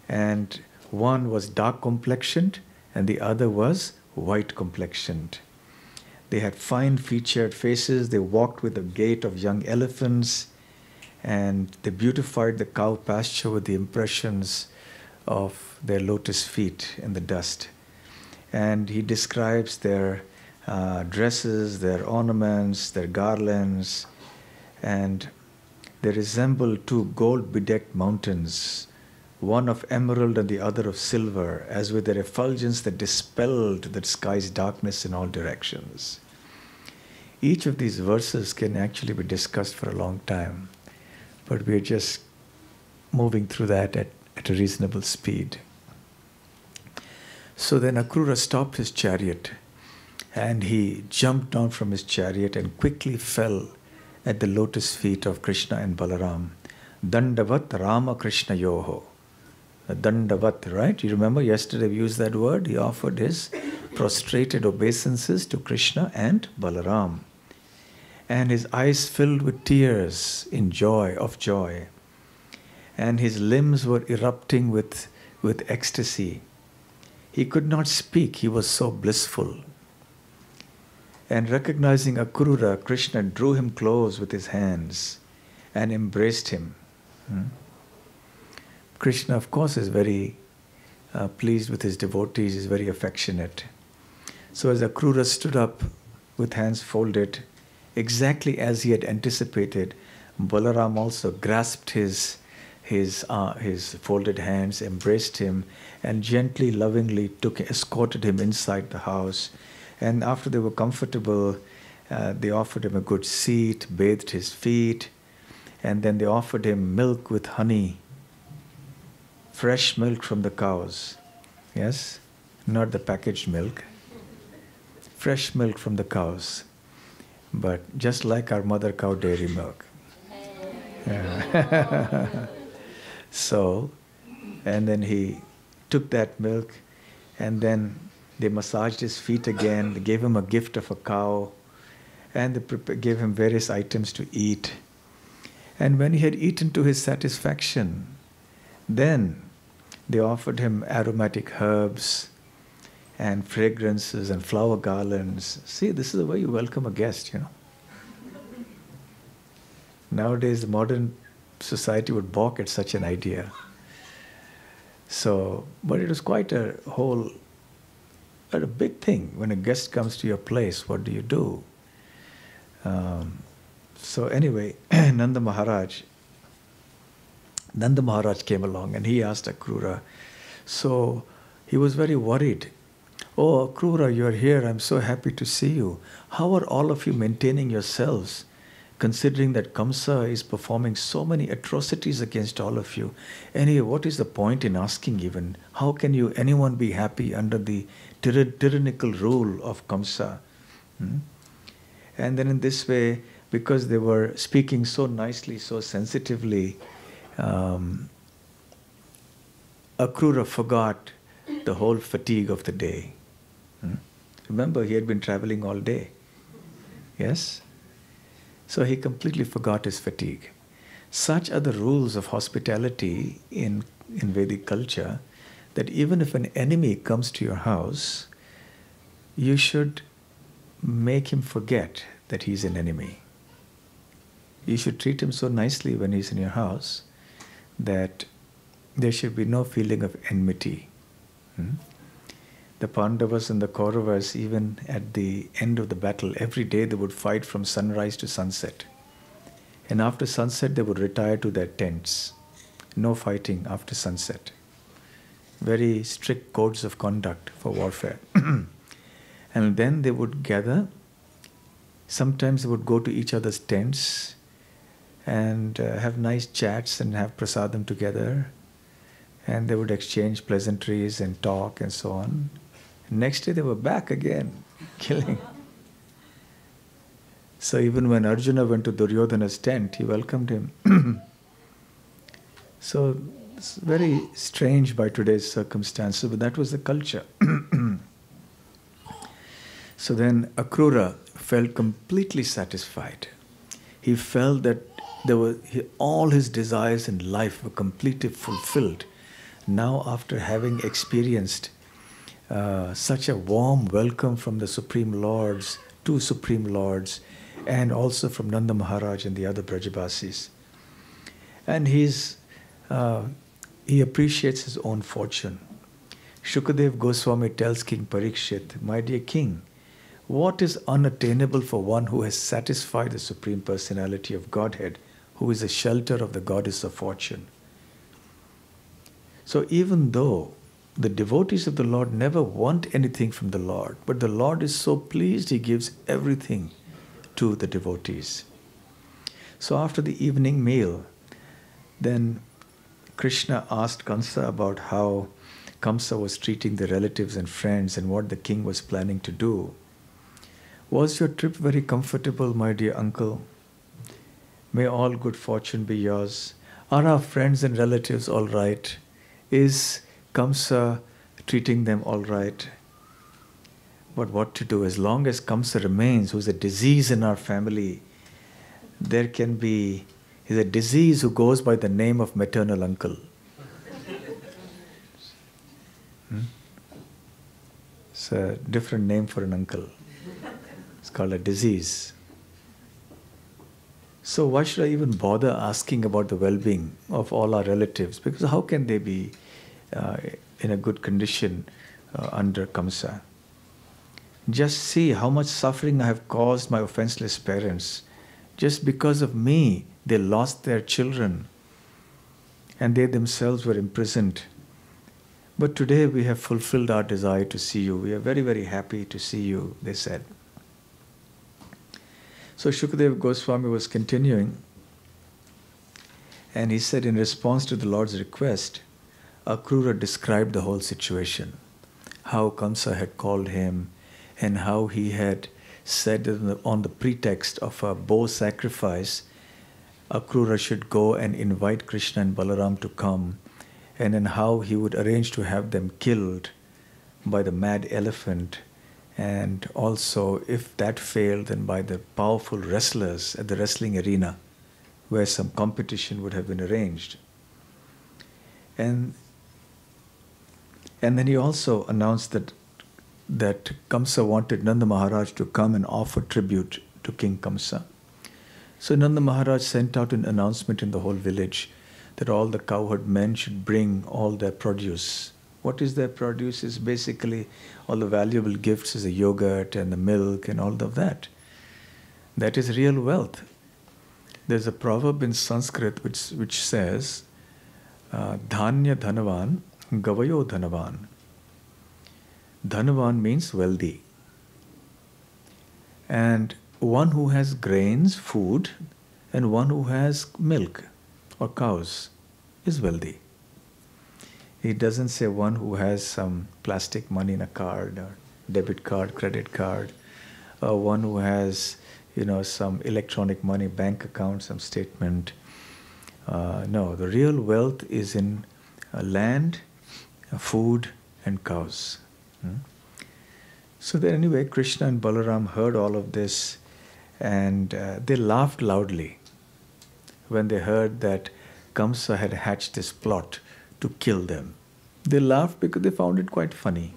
And one was dark complexioned and the other was white complexioned. They had fine featured faces, they walked with the gait of young elephants, and they beautified the cow pasture with the impressions of their lotus feet in the dust. And he describes their dresses, their ornaments, their garlands, and they resemble two gold-bedecked mountains, one of emerald and the other of silver, as with their effulgence that dispelled the sky's darkness in all directions. Each of these verses can actually be discussed for a long time, but we are just moving through that at a reasonable speed. So then Akrura stopped his chariot and he jumped down from his chariot and quickly fell at the lotus feet of Krishna and Balaram. Dandavat Rama Krishna Yoho. Dandavat, right? You remember yesterday we used that word? He offered his prostrated obeisances to Krishna and Balaram. And his eyes filled with tears in joy. And his limbs were erupting with ecstasy. He could not speak, he was so blissful. And recognizing Akrura, Krishna drew him close with his hands and embraced him. Krishna, of course, is very pleased with his devotees, is very affectionate. So as Akrura stood up with hands folded, exactly as he had anticipated, Balaram also grasped his his folded hands, embraced him, and gently, lovingly escorted him inside the house. And after they were comfortable, they offered him a good seat, bathed his feet, and then they offered him milk with honey, fresh milk from the cows. Yes? Not the packaged milk. Fresh milk from the cows. But just like our mother cow dairy milk. Yeah. So, and then he took that milk, and then they massaged his feet again. They gave him a gift of a cow, and they gave him various items to eat. And when he had eaten to his satisfaction, then they offered him aromatic herbs and fragrances and flower garlands. See, this is the way you welcome a guest, you know. Nowadays, the modern society would balk at such an idea. So, but it was quite a big thing. When a guest comes to your place, what do? So anyway, Nanda Maharaj came along and he asked Akrura. So he was very worried. Oh, Akrura, you are here. I'm so happy to see you. How are all of you maintaining yourselves, considering that Kamsa is performing so many atrocities against all of you? Anyway, what is the point in asking even? How can anyone be happy under the tyrannical rule of Kamsa? And then in this way, because they were speaking so nicely, so sensitively, Akrura forgot the whole fatigue of the day. Remember, he had been traveling all day. Yes? So he completely forgot his fatigue. Such are the rules of hospitality in Vedic culture, that even if an enemy comes to your house, you should make him forget that he's an enemy. You should treat him so nicely when he's in your house that there should be no feeling of enmity. The Pandavas and the Kauravas, even at the end of the battle, every day they would fight from sunrise to sunset. And after sunset, they would retire to their tents. No fighting after sunset. Very strict codes of conduct for warfare. And then they would gather. Sometimes they would go to each other's tents and have nice chats and have prasadam together. And they would exchange pleasantries and talk and so on. Next day they were back again, killing. So even when Arjuna went to Duryodhana's tent, he welcomed him. So it's very strange by today's circumstances, but that was the culture. So then Akrura felt completely satisfied. He felt that all his desires in life were completely fulfilled. Now, after having experienced such a warm welcome from the Supreme Lords, two Supreme Lords, and also from Nanda Maharaj and the other Brajabasis. And he appreciates his own fortune. Shukadev Goswami tells King Parikshit, my dear king, what is unattainable for one who has satisfied the Supreme Personality of Godhead, who is the shelter of the Goddess of Fortune? So even though the devotees of the Lord never want anything from the Lord, but the Lord is so pleased, he gives everything to the devotees. So after the evening meal, then Krishna asked Kamsa about how Kamsa was treating the relatives and friends and what the king was planning to do. Was your trip very comfortable, my dear uncle? May all good fortune be yours. Are our friends and relatives all right? Is Kamsa treating them all right? But what to do? As long as Kamsa remains, who's a disease in our family, there can be, he's a disease who goes by the name of maternal uncle. It's a different name for an uncle. It's called a disease. So why should I even bother asking about the well-being of all our relatives? Because how can they be in a good condition under Kamsa? Just see how much suffering I have caused my offenseless parents. Just because of me, they lost their children. and they themselves were imprisoned. But today we have fulfilled our desire to see you. We are very, very happy to see you, they said. So Shukadeva Goswami was continuing, and he said, in response to the Lord's request, Akrura described the whole situation, how Kamsa had called him, and how he had said that on the pretext of a bow sacrifice, Akrura should go and invite Krishna and Balaram to come, and then how he would arrange to have them killed by the mad elephant, and also, if that failed, then by the powerful wrestlers at the wrestling arena, where some competition would have been arranged. And then he also announced that Kamsa wanted Nanda Maharaj to come and offer tribute to King Kamsa. So Nanda Maharaj sent out an announcement in the whole village that all the cowherd men should bring all their produce. What is their produce? Is basically all the valuable gifts, is the yogurt and the milk and all of that. That is real wealth. There's a proverb in Sanskrit which says, Dhanya Dhanavan, Gavayo Dhanavan. Dhanavan means wealthy. And one who has grains, food, and one who has milk or cows is wealthy. He doesn't say one who has some plastic money in a card or debit card, credit card, or one who has, some electronic money, bank account, some statement. No, the real wealth is in land, food, and cows. So then anyway, Krishna and Balaram heard all of this, and they laughed loudly when they heard that Kamsa had hatched this plot to kill them. They laughed because they found it quite funny.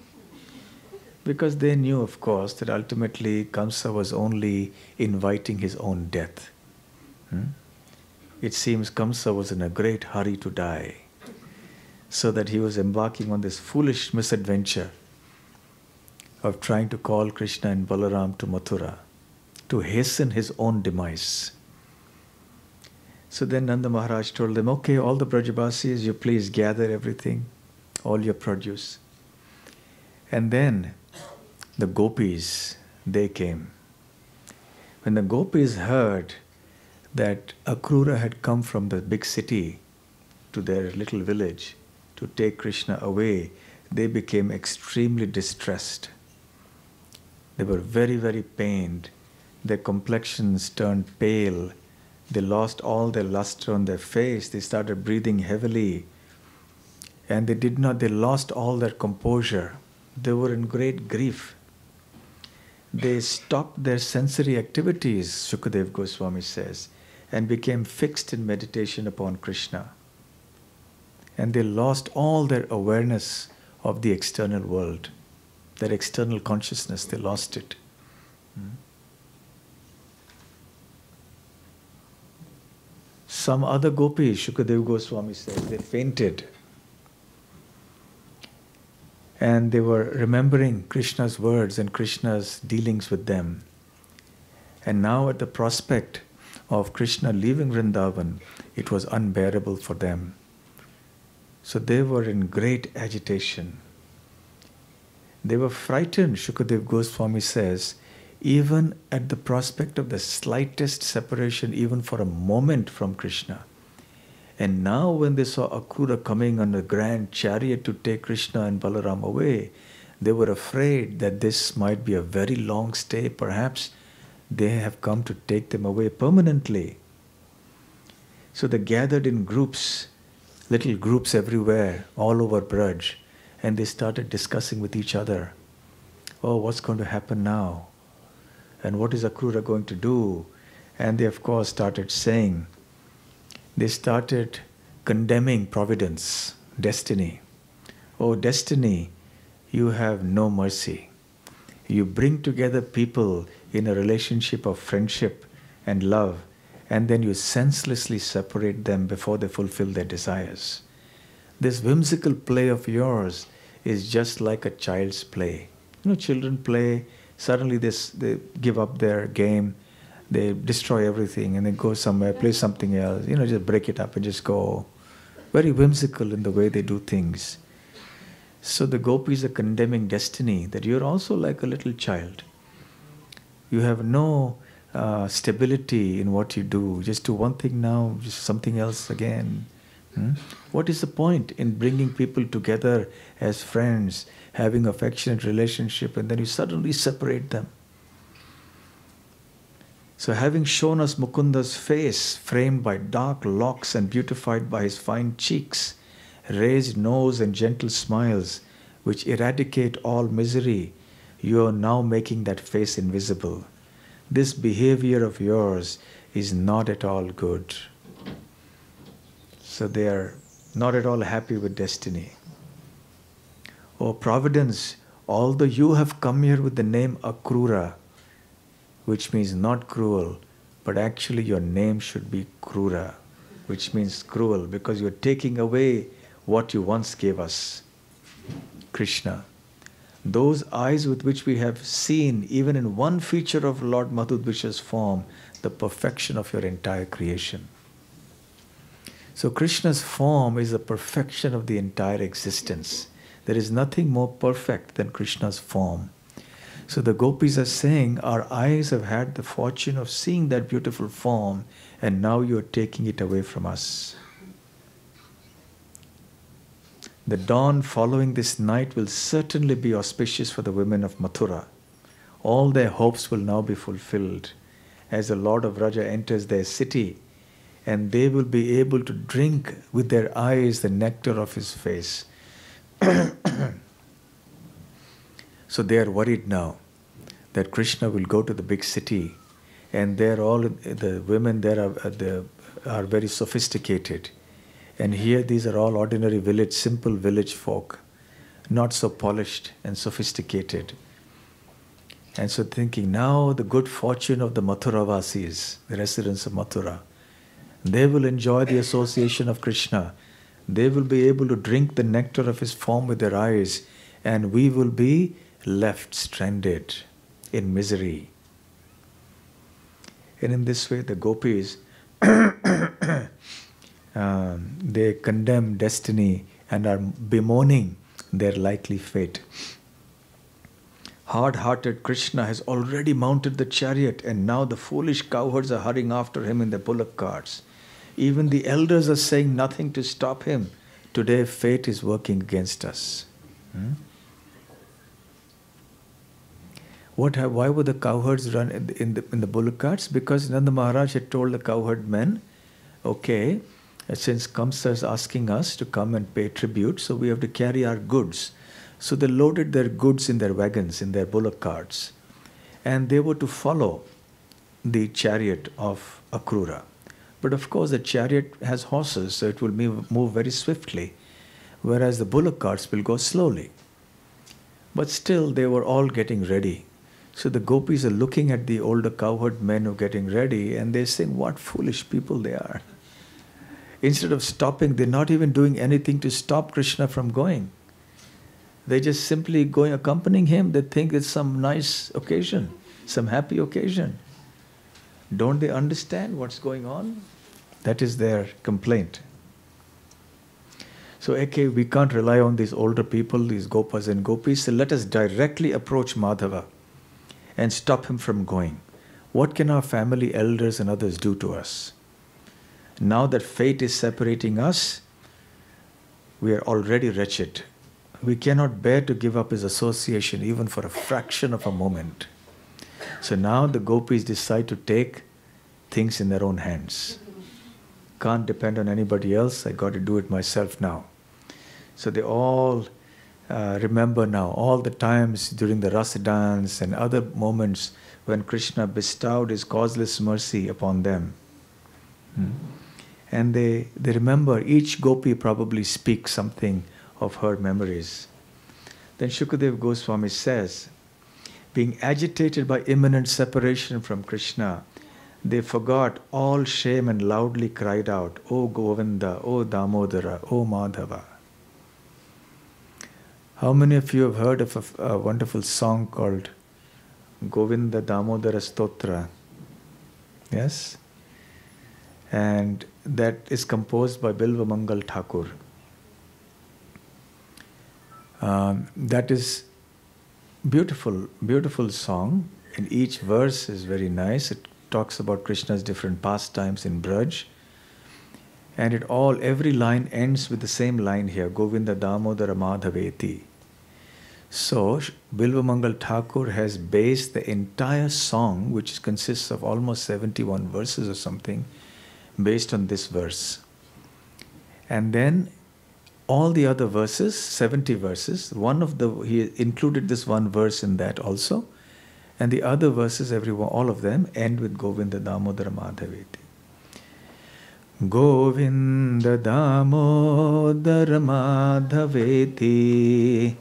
Because they knew, of course, that ultimately Kamsa was only inviting his own death. It seems Kamsa was in a great hurry to die, so that he was embarking on this foolish misadventure of trying to call Krishna and Balaram to Mathura to hasten his own demise. So then Nanda Maharaj told them, okay, all the Brajabasis, you please gather everything, all your produce. And then the Gopis, they came. When the Gopis heard that Akrura had come from the big city to their little village to take Krishna away, they became extremely distressed. They were very, very pained. Their complexions turned pale. They lost all their luster on their face. They started breathing heavily. And they lost all their composure. They were in great grief. They stopped their sensory activities, Shukadeva Goswami says, and became fixed in meditation upon Krishna. And they lost all their awareness of the external world. Their external consciousness, they lost it. Some other gopis, Shukadeva Goswami says, they fainted. And they were remembering Krishna's words and Krishna's dealings with them. And now at the prospect of Krishna leaving Vrindavan, it was unbearable for them. So they were in great agitation. They were frightened, Shukadeva Goswami says, even at the prospect of the slightest separation, even for a moment from Krishna. And now when they saw Akrura coming on a grand chariot to take Krishna and Balaram away, they were afraid that this might be a very long stay. Perhaps they have come to take them away permanently. So they gathered in groups, little groups everywhere, all over Braj, and they started discussing with each other. Oh, what's going to happen now? And what is Akrura going to do? And they of course started saying, they started condemning providence, destiny. Oh, destiny, you have no mercy. You bring together people in a relationship of friendship and love, and then you senselessly separate them before they fulfill their desires. This whimsical play of yours is just like a child's play. Children play, suddenly they give up their game, they destroy everything and then go somewhere, play something else, just break it up and just go. very whimsical in the way they do things. So the gopis are condemning destiny, that you're also like a little child. You have no stability in what you do. Just do one thing now, just something else again. What is the point in bringing people together as friends, having affectionate relationship, and then you suddenly separate them? So having shown us Mukunda's face, framed by dark locks and beautified by his fine cheeks, raised nose and gentle smiles, which eradicate all misery, you are now making that face invisible. This behavior of yours is not at all good. So they are not at all happy with destiny. Oh Providence, although you have come here with the name Akrura, which means not cruel, but actually your name should be Krura, which means cruel, because you're taking away what you once gave us, Krishna. Those eyes with which we have seen, even in one feature of Lord Madhudvisha's form, the perfection of your entire creation. So Krishna's form is the perfection of the entire existence. There is nothing more perfect than Krishna's form. So the gopis are saying, our eyes have had the fortune of seeing that beautiful form, and now you are taking it away from us. The dawn following this night will certainly be auspicious for the women of Mathura. All their hopes will now be fulfilled as the Lord of Raja enters their city, and they will be able to drink with their eyes the nectar of his face. So they are worried now that Krishna will go to the big city, and the women there are very sophisticated. And here these are all ordinary simple village folk, not so polished and sophisticated. And so thinking, now the good fortune of the Mathuravasis, the residents of Mathura, they will enjoy the association of Krishna. They will be able to drink the nectar of his form with their eyes, and we will be left stranded in misery. And in this way the gopis they condemn destiny and are bemoaning their likely fate. Hard-hearted Krishna has already mounted the chariot, and now the foolish cowherds are hurrying after him in their bullock carts. Even the elders are saying nothing to stop him. Today fate is working against us. Why would the cowherds run in the bullock carts? Because Nanda Maharaj had told the cowherd men, okay, since Kamsa is asking us to come and pay tribute, so we have to carry our goods. So they loaded their goods in their wagons, in their bullock carts, and they were to follow the chariot of Akrura. But of course the chariot has horses, so it will move very swiftly, whereas the bullock carts will go slowly. But still they were all getting ready. So the gopis are looking at the older cowherd men who are getting ready, and they're saying, what foolish people they are. Instead of stopping, they're not even doing anything to stop Krishna from going. They're just simply going, accompanying him. They think it's some nice occasion, some happy occasion. Don't they understand what's going on? That is their complaint. So, okay, we can't rely on these older people, these gopas and gopis, so let us directly approach Madhava and stop him from going. What can our family elders and others do to us? Now that fate is separating us, we are already wretched. We cannot bear to give up his association even for a fraction of a moment. So now the gopis decide to take things in their own hands. Can't depend on anybody else, I got to do it myself now. So they all remember now all the times during the rasa dance and other moments when Krishna bestowed his causeless mercy upon them. And they remember, each gopi probably speaks something of her memories. Then Shukadev Goswami says, being agitated by imminent separation from Krishna, they forgot all shame and loudly cried out, O Govinda, O Damodara, O Madhava. How many of you have heard of a wonderful song called Govinda Damodara Stotra? Yes? and that is composed by Bilva Mangal Thakur. That is beautiful, beautiful song, and each verse is very nice. It talks about Krishna's different pastimes in Braj, and every line ends with the same line here, Govinda Damodara Madhaveti. So, Bilva Mangal Thakur has based the entire song, which consists of almost 71 verses or something, based on this verse. And then all the other verses, 70 verses, he included this one verse in that also, and the other verses, all of them, end with Govinda Damodara Madhaveti. Govinda Damodara Madhaveti.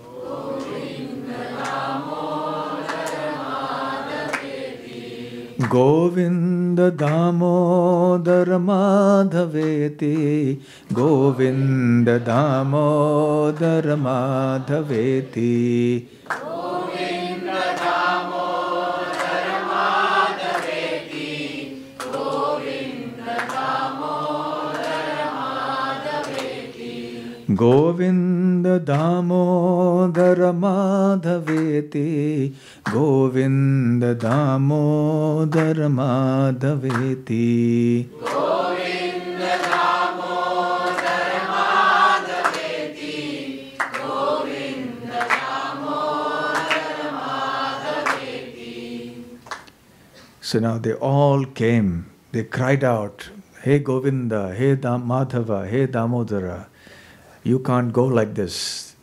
Govinda Damodara Madhaveti, Govinda Damodara Madhaveti. Govinda Damodara Madhaveti, Govinda Damodara Madhaveti. Govinda Damodara Madhaveti, Govinda Damodara Madhaveti. Govinda Damodara Madhaveti, Govinda Damodara Madhaveti. So now they all came, they cried out, Hey Govinda, Hey Madhava, Hey Damodara, you can't go like this.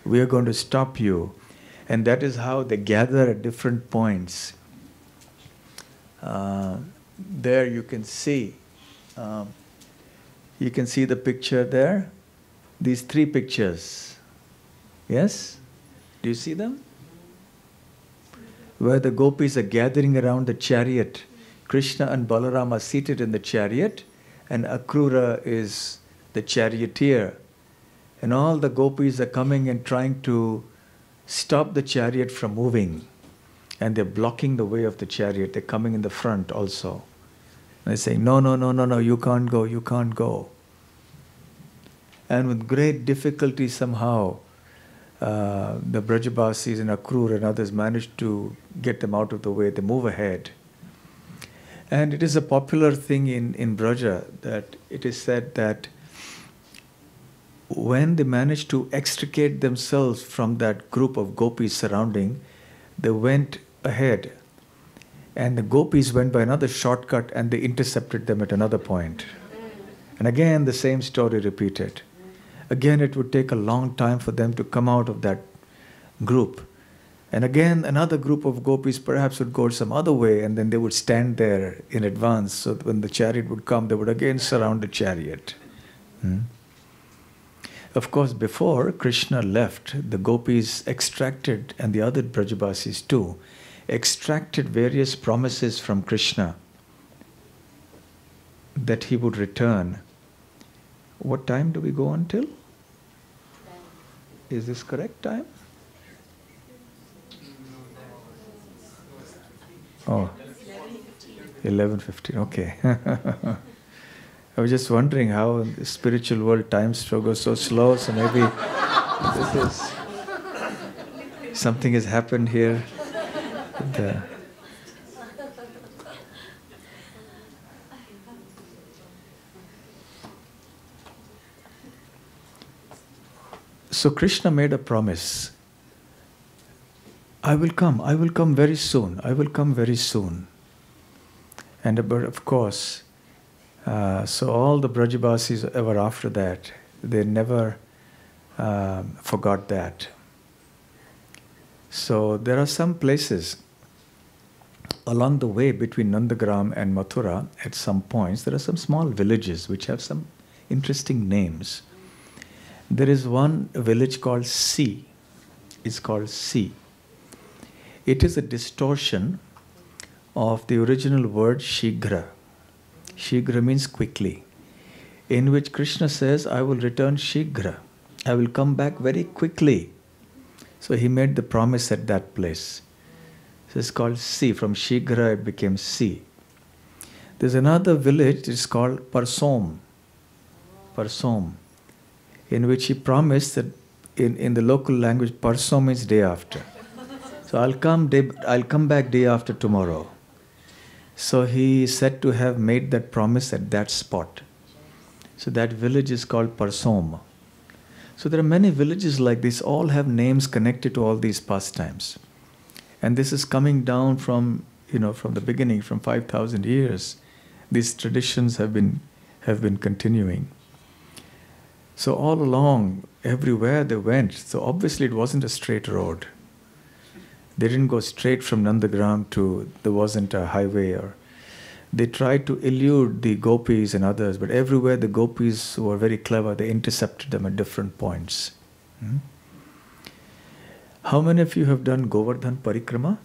We are going to stop you. And that is how they gather at different points. There you can see the picture there. These three pictures. Yes? Do you see them? Where the Gopis are gathering around the chariot. Krishna and Balaram are seated in the chariot, and Akrura is the charioteer. And all the Gopis are coming and trying to stop the chariot from moving. And they're blocking the way of the chariot. They're coming in the front also. And they're saying, no, you can't go, you can't go. And with great difficulty somehow, the Brajabasis and Akrura and others managed to get them out of the way. They move ahead. And it is a popular thing in Braja that it is said that when they managed to extricate themselves from that group of Gopis surrounding, they went ahead. And the Gopis went by another shortcut and they intercepted them at another point. And again, the same story repeated. Again, it would take a long time for them to come out of that group. And again, another group of Gopis perhaps would go some other way, and then they would stand there in advance. So that when the chariot would come, they would again surround the chariot. Of course, before Krishna left, the Gopis extracted, and the other Brajabasis too, extracted various promises from Krishna that he would return. What time do we go until? Is this correct time? Oh, 11:15, okay. I was just wondering how in the spiritual world time goes so slow, so maybe this is something has happened here. So Krishna made a promise. I will come very soon, I will come very soon. And of course, so all the Brajabasis ever after that, they never forgot that. So there are some places along the way between Nandagram and Mathura, at some points, there are some small villages which have some interesting names. There is one village called Si. It's called Si. It is a distortion of the original word Shigra. Shigra means quickly, in which Krishna says, I will return Shigra. I will come back very quickly. So he made the promise at that place. So it's called Si. From Shigra it became Si. There's another village, it's called Parsom, in which he promised that in the local language, Parsom means day after. So I'll come back day after tomorrow. So he is said to have made that promise at that spot. So that village is called Parsom. So there are many villages like this, all have names connected to all these pastimes. And this is coming down from the beginning, from 5,000 years. These traditions have been continuing. So all along, everywhere they went, so obviously it wasn't a straight road. They didn't go straight from Nandagram there wasn't a highway, or they tried to elude the Gopis and others, but everywhere the Gopis were very clever, they intercepted them at different points. How many of you have done Govardhan Parikrama?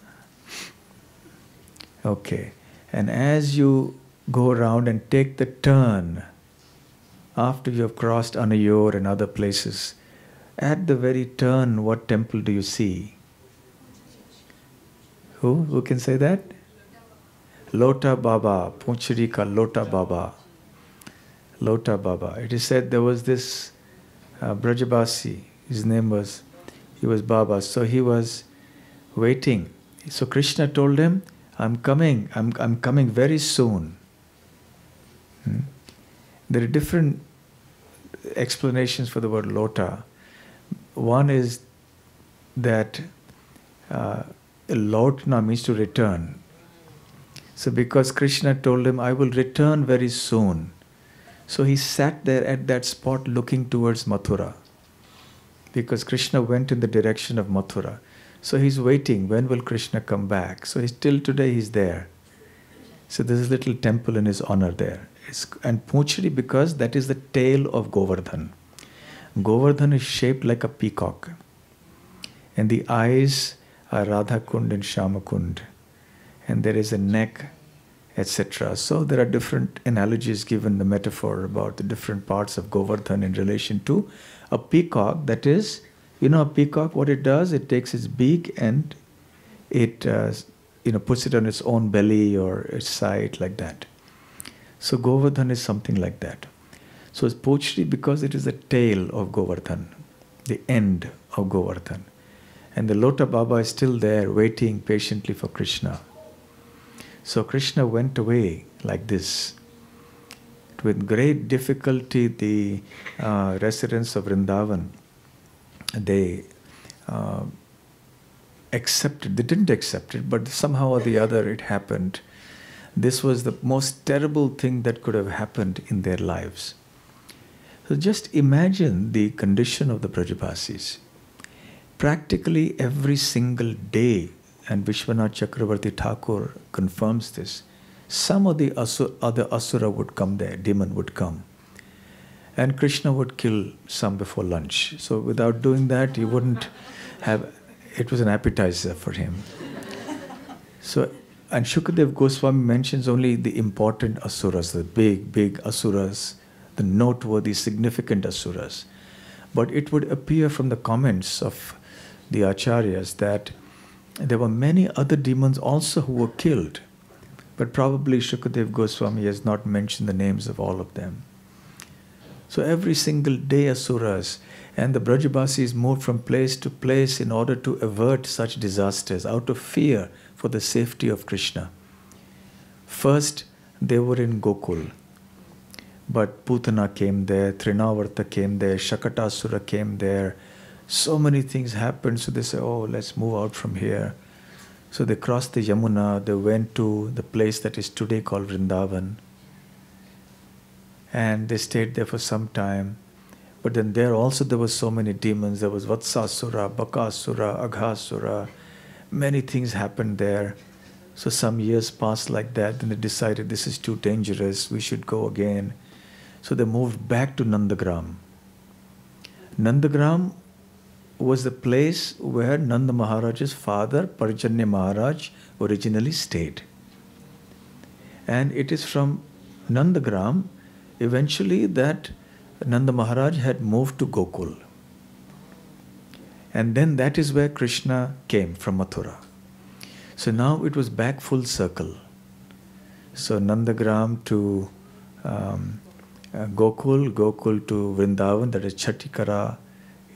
Okay. And as you go around and take the turn, after you have crossed Anayor and other places, at the very turn, what temple do you see? Who can say that? Lota Baba, Ponchiri ka Lota Baba. Lota Baba. It is said there was this Brajabasi, his name was Baba, so he was waiting. So Krishna told him, I'm coming very soon. There are different explanations for the word Lota. One is that Lotna means to return. So because Krishna told him, I will return very soon. So he sat there at that spot looking towards Mathura. Because Krishna went in the direction of Mathura. So he's waiting, when will Krishna come back? So till today he's there. So there's a little temple in his honor there. And Ponchiri, because that is the tail of Govardhan. Govardhan is shaped like a peacock. And the eyes are Radha Kund and Shama Kund. And there is a neck, etc. So there are different analogies given, the metaphor about the different parts of Govardhan in relation to a peacock. That is, a peacock, what it does, it takes its beak and it puts it on its own belly or its side like that. So Govardhan is something like that. So it's Ponchiri because it is the tail of Govardhan, the end of Govardhan. And the Lota Baba is still there waiting patiently for Krishna. So Krishna went away like this. With great difficulty, the residents of Vrindavan, they accepted. They didn't accept it, but somehow or the other it happened. This was the most terrible thing that could have happened in their lives. So just imagine the condition of the Brajabasis. Practically every single day, and Vishwanath Chakravarti Thakur confirms this, some of the other Asura would come there, demon would come. And Krishna would kill some before lunch. So without doing that, he wouldn't have, it was an appetizer for him. So, and Shukadev Goswami mentions only the important Asuras, the big Asuras, the noteworthy, significant Asuras. But it would appear from the comments of the Acharyas that there were many other demons also who were killed. But probably Shukadev Goswami has not mentioned the names of all of them. So every single day Asuras, and the Brajabasis moved from place to place in order to avert such disasters out of fear for the safety of Krishna. First, they were in Gokul. But Putana came there, Trinavarta came there, Shakatasura came there. So many things happened, so they said, oh, let's move out from here. So they crossed the Yamuna, they went to the place that is today called Vrindavan. And they stayed there for some time. But then there also there were so many demons. There was Vatsasura, Bakasura, Aghasura. Many things happened there. So some years passed like that, and they decided this is too dangerous, we should go again. So they moved back to Nandagram. Nandagram was the place where Nanda Maharaj's father, Parjanya Maharaj, originally stayed. And it is from Nandagram, eventually, that Nanda Maharaj had moved to Gokul. And then that is where Krishna came from Mathura. So now it was back full circle. So Nandagram to Gokul, Gokul to Vrindavan, that is Chatikara,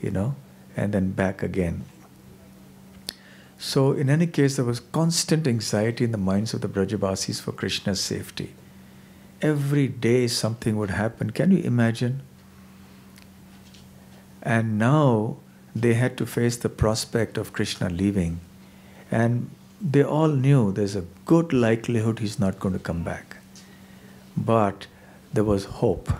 and then back again. So in any case, there was constant anxiety in the minds of the Brajabasis for Krishna's safety. Every day something would happen. Can you imagine? And now they had to face the prospect of Krishna leaving. And they all knew there's a good likelihood he's not going to come back. But there was hope.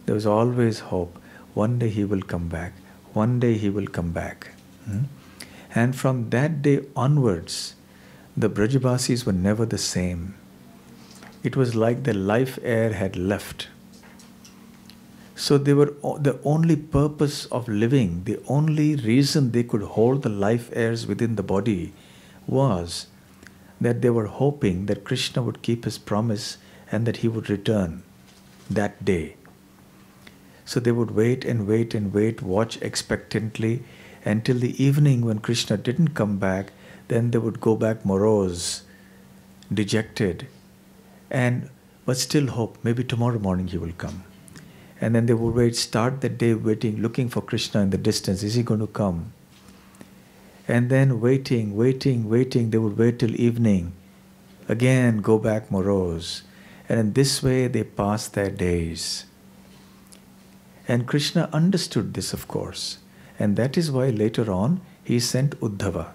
There was always hope. One day he will come back. One day he will come back. And from that day onwards, the Brajabasis were never the same. It was like the life air had left. So they were the only purpose of living, the only reason they could hold the life airs within the body was that they were hoping that Krishna would keep his promise and that he would return that day. So they would wait and wait and wait, watch expectantly until the evening when Krishna didn't come back. Then they would go back morose, dejected, but still hope, maybe tomorrow morning he will come. And then they would wait, start the day waiting, looking for Krishna in the distance. Is he going to come? And then waiting, they would wait till evening. Again, go back morose. And in this way, they passed their days. And Krishna understood this, of course. And that is why later on, he sent Uddhava.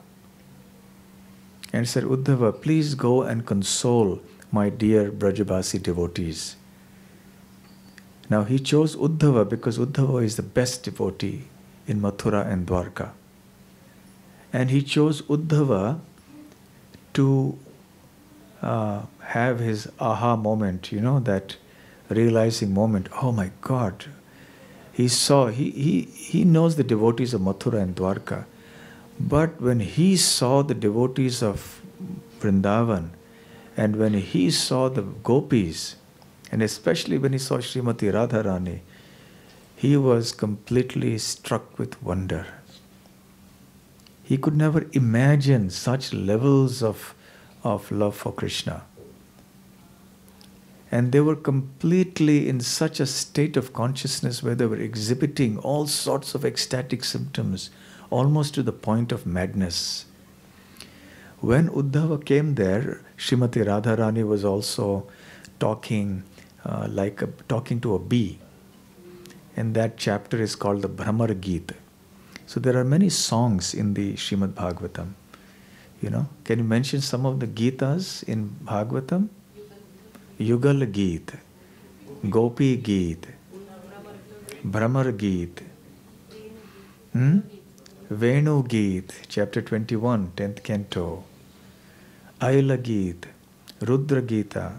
And said, Uddhava, please go and console my dear Brajabasi devotees. Now he chose Uddhava because Uddhava is the best devotee in Mathura and Dwarka. And he chose Uddhava to have his aha moment, that realizing moment. Oh my God! He knows the devotees of Mathura and Dwarka. But when he saw the devotees of Vrindavan, and when he saw the Gopis, and especially when he saw Srimati Radharani, he was completely struck with wonder. He could never imagine such levels of love for Krishna. And they were completely in such a state of consciousness where they were exhibiting all sorts of ecstatic symptoms, almost to the point of madness. When Uddhava came there, Srimati Radharani was also talking talking to a bee. And that chapter is called the Brahmar Geet. So there are many songs in the Śrīmad Bhāgavatam. Can you mention some of the Gitas in Bhagavatam? Yugal Geet, Gopi Geet, Brahmar Geet, Venu Geet, chapter 21, 10th canto, Ayla Geet, Rudra Gita,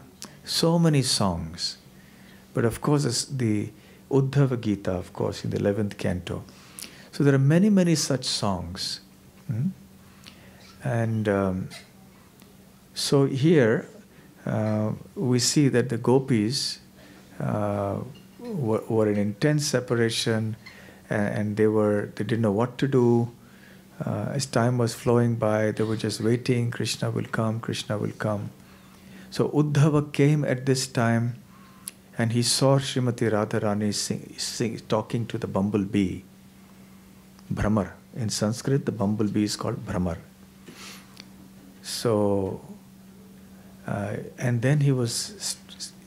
so many songs. But of course, the Uddhava Gita, of course, in the 11th canto. So there are many, many such songs. And so here we see that the Gopis were in intense separation, and they didn't know what to do. As time was flowing by, they were just waiting. Krishna will come, Krishna will come. So Uddhava came at this time, and he saw Srimati Radharani talking to the bumblebee, Brahmar. In Sanskrit, the bumblebee is called Brahmar. So, and then he was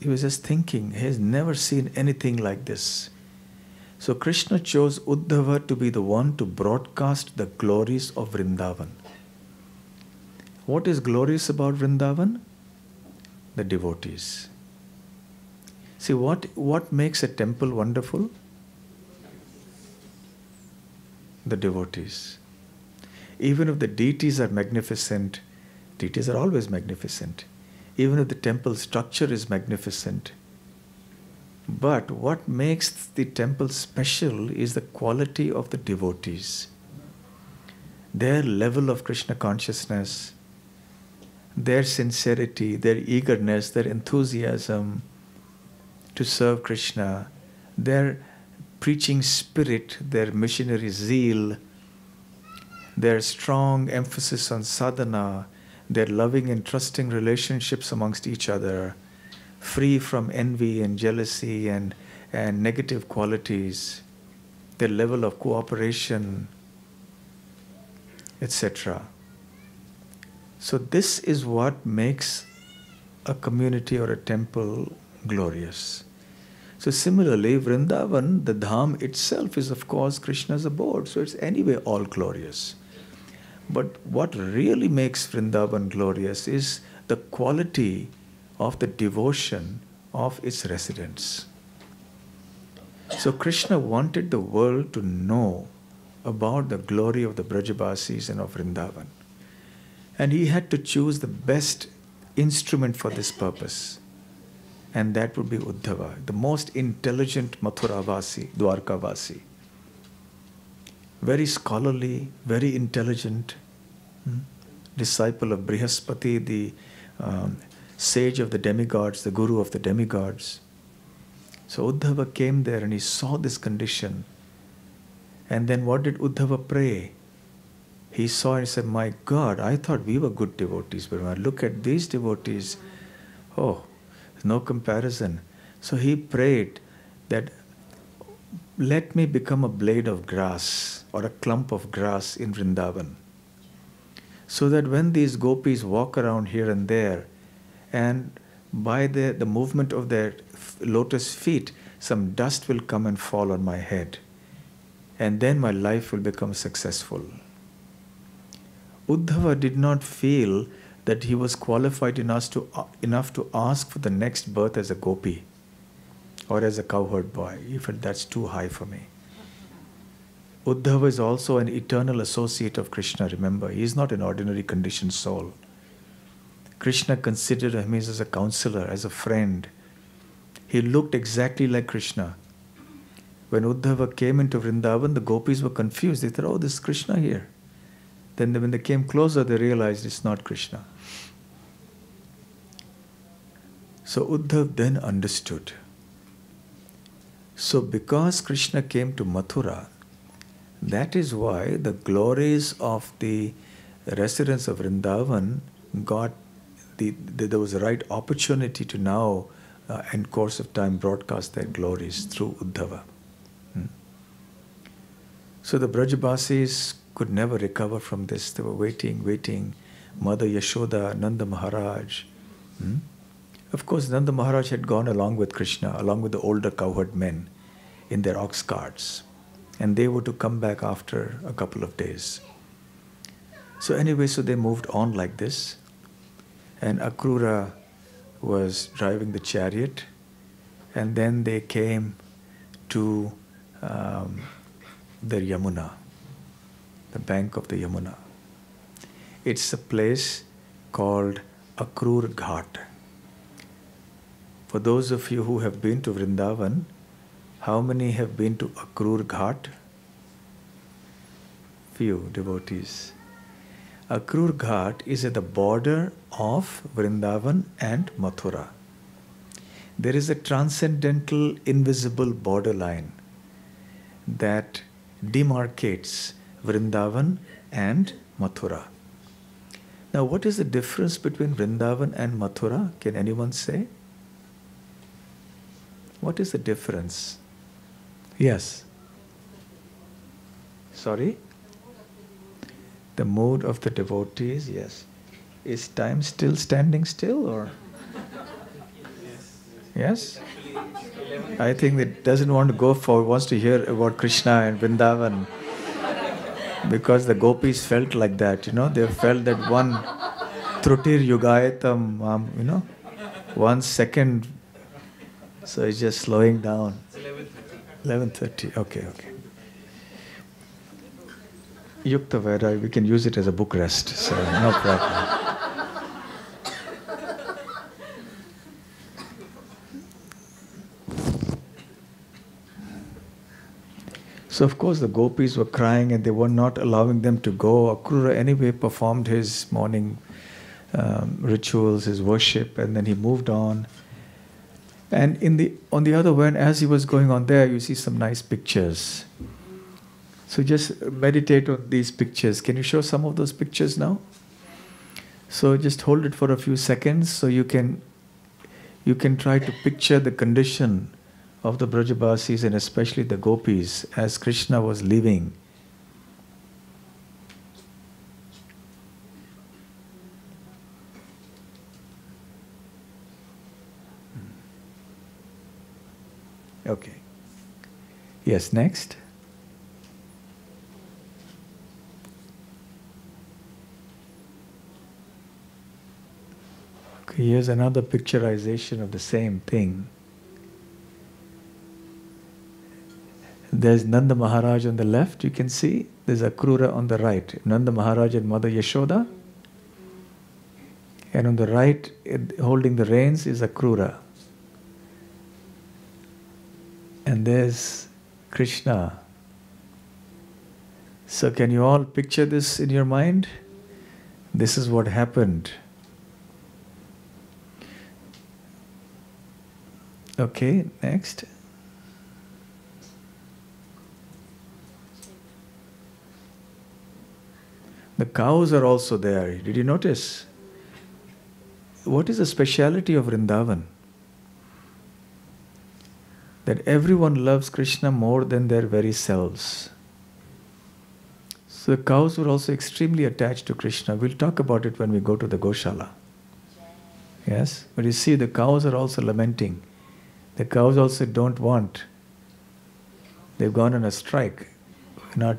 just thinking, he has never seen anything like this. So Krishna chose Uddhava to be the one to broadcast the glories of Vrindavan. What is glorious about Vrindavan? The devotees. See, what makes a temple wonderful? The devotees. Even if the deities are magnificent, deities are always magnificent. Even if the temple structure is magnificent, but what makes the temple special is the quality of the devotees. Their level of Krishna consciousness, their sincerity, their eagerness, their enthusiasm to serve Krishna, their preaching spirit, their missionary zeal, their strong emphasis on sadhana, their loving and trusting relationships amongst each other, free from envy and jealousy and negative qualities, their level of cooperation, etc. So this is what makes a community or a temple glorious. So similarly, Vrindavan, the Dham itself is of course Krishna's abode, so it's anyway all glorious. But what really makes Vrindavan glorious is the quality of the devotion of its residents. So Krishna wanted the world to know about the glory of the Brajabasis and of Vrindavan. And he had to choose the best instrument for this purpose. And that would be Uddhava, the most intelligent Mathuravasi, Dwarkavasi. Very scholarly, very intelligent, disciple of Brihaspati, the sage of the demigods, the guru of the demigods. So Uddhava came there and he saw this condition. And then what did Uddhava pray? He saw and said, my God, I thought we were good devotees, but when I look at these devotees, oh, no comparison. So he prayed that let me become a blade of grass or a clump of grass in Vrindavan, so that when these gopis walk around here and there, and by the movement of their lotus feet, some dust will come and fall on my head, and then my life will become successful. Uddhava did not feel that he was qualified enough to ask for the next birth as a gopi or as a cowherd boy. He felt that's too high for me. Uddhava is also an eternal associate of Krishna, remember. He is not an ordinary conditioned soul. Krishna considered him as a counselor, as a friend. He looked exactly like Krishna. When Uddhava came into Vrindavan, the gopis were confused. They thought, oh, this is Krishna here. Then when they came closer, they realized it's not Krishna. So Uddhav then understood. So because Krishna came to Mathura, that is why the glories of the residents of Vrindavan got there was a right opportunity to now, in course of time, broadcast their glories through Uddhava. So the Brajabasis could never recover from this. They were waiting. Mother Yashoda, Nanda Maharaj. Of course, Nanda Maharaj had gone along with Krishna, along with the older cowherd men in their ox carts. And they were to come back after a couple of days. So anyway, so they moved on like this. And Akrura was driving the chariot. And then they came to the Yamuna, the bank of the Yamuna. It's a place called Akrura Ghat. For those of you who have been to Vrindavan, how many have been to Akrura Ghat? Few devotees. Akrura Ghat is at the border of Vrindavan and Mathura. There is a transcendental, invisible borderline that demarcates Vrindavan and Mathura. Now, what is the difference between Vrindavan and Mathura? Can anyone say? What is the difference? Yes. Sorry? The mood of the devotees, yes. Is time still standing still or? Yes? I think it doesn't want to go forward, wants to hear about Krishna and Vrindavan. Because the gopis felt like that, they felt that one trutir yugayatam, 1 second. So it's just slowing down. It's 11:30. Okay. Yukta Veda, we can use it as a book rest, so no problem. So of course the gopis were crying and they were not allowing them to go. Akrura anyway performed his morning rituals, his worship, and then he moved on. And on the other hand, as he was going on there, you see some nice pictures. So just meditate on these pictures. Can you show some of those pictures now? So just hold it for a few seconds so you can try to picture the condition of the Brajabasis and especially the Gopis as Krishna was leaving. Okay. Yes, next. Okay, here's another picturization of the same thing. There's Nanda Maharaj on the left, you can see. There's Akrura on the right. Nanda Maharaj and Mother Yashoda. And on the right, holding the reins, is Akrura. And there's Krishna. So can you all picture this in your mind? This is what happened. Okay, next. The cows are also there. Did you notice? What is the speciality of Vrindavan? That everyone loves Krishna more than their very selves. So the cows were also extremely attached to Krishna. We'll talk about it when we go to the Goshala. Yes? But you see, the cows are also lamenting. The cows also don't want. They've gone on a strike. They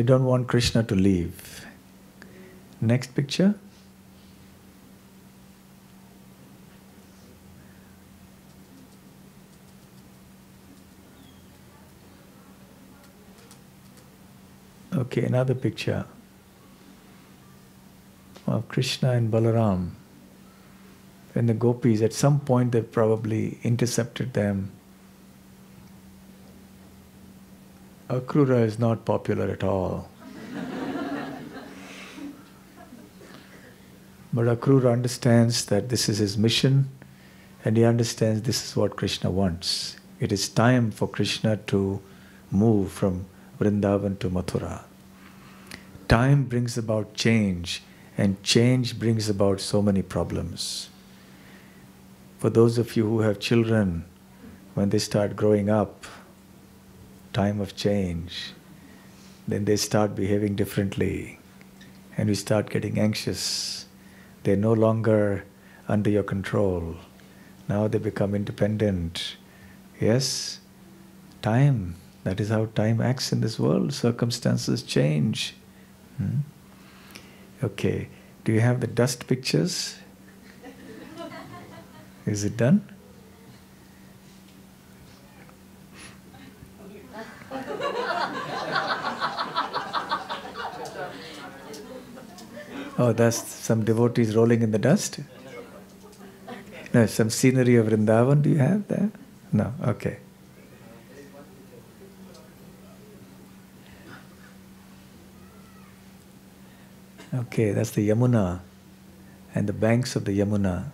don't want Krishna to leave. Next picture. Okay, another picture of Krishna and Balaram. And the Gopis, at some point they've probably intercepted them. Akrura is not popular at all. But Akrura understands that this is his mission, and he understands this is what Krishna wants. It is time for Krishna to move from Vrindavan to Mathura. Time brings about change, and change brings about so many problems. For those of you who have children, when they start growing up, time of change, then they start behaving differently, and we start getting anxious. They're no longer under your control. Now they become independent. Yes, time. That is how time acts in this world. Circumstances change. Okay. Do you have the dust pictures? Is it done? Oh, that's some devotees rolling in the dust? No, some scenery of Vrindavan, do you have there? No, okay. Okay, that's the Yamuna and the banks of the Yamuna.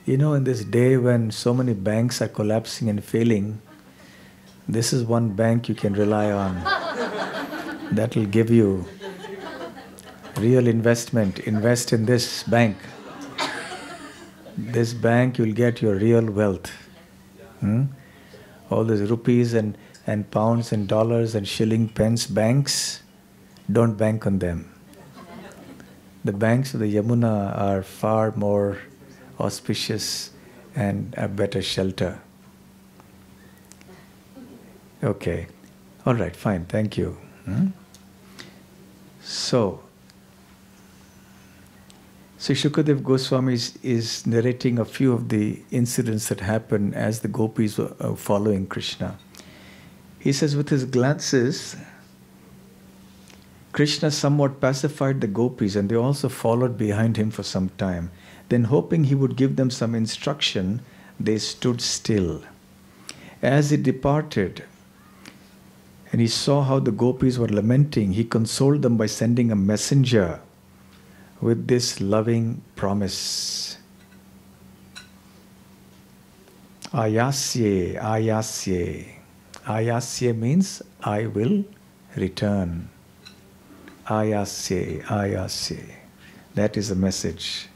You know, in this day when so many banks are collapsing and failing, this is one bank you can rely on. That will give you real investment. Invest in this bank. This bank, you'll get your real wealth. All these rupees and pounds and dollars and shilling pence banks, don't bank on them. The banks of the Yamuna are far more auspicious and a better shelter. Okay. All right, fine. Thank you. So Shukadev Goswami is narrating a few of the incidents that happened as the Gopis were following Krishna. He says, with his glances, Krishna somewhat pacified the Gopis, and they also followed behind him for some time. Then, hoping he would give them some instruction, they stood still. As he departed, and he saw how the Gopis were lamenting, he consoled them by sending a messenger with this loving promise. Ayasye, ayasye, Ayasya means I will return. Ayasya, ayasya. That is the message.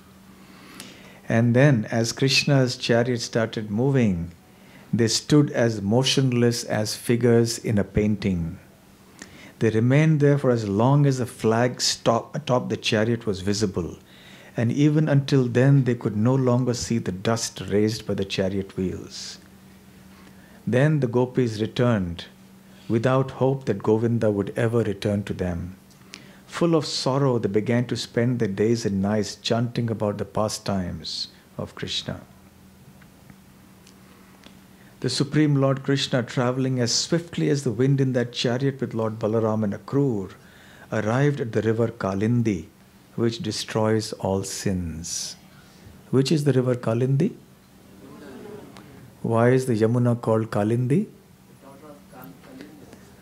And then as Krishna's chariot started moving, they stood as motionless as figures in a painting. They remained there for as long as the flag atop the chariot was visible. And even until then, they could no longer see the dust raised by the chariot wheels. Then the Gopis returned, without hope that Govinda would ever return to them. Full of sorrow, they began to spend their days and nights chanting about the pastimes of Krishna. The Supreme Lord Krishna, traveling as swiftly as the wind in that chariot with Lord Balaram and Akrura, arrived at the river Kalindi, which destroys all sins. Which is the river Kalindi? Why is the Yamuna called Kalindi?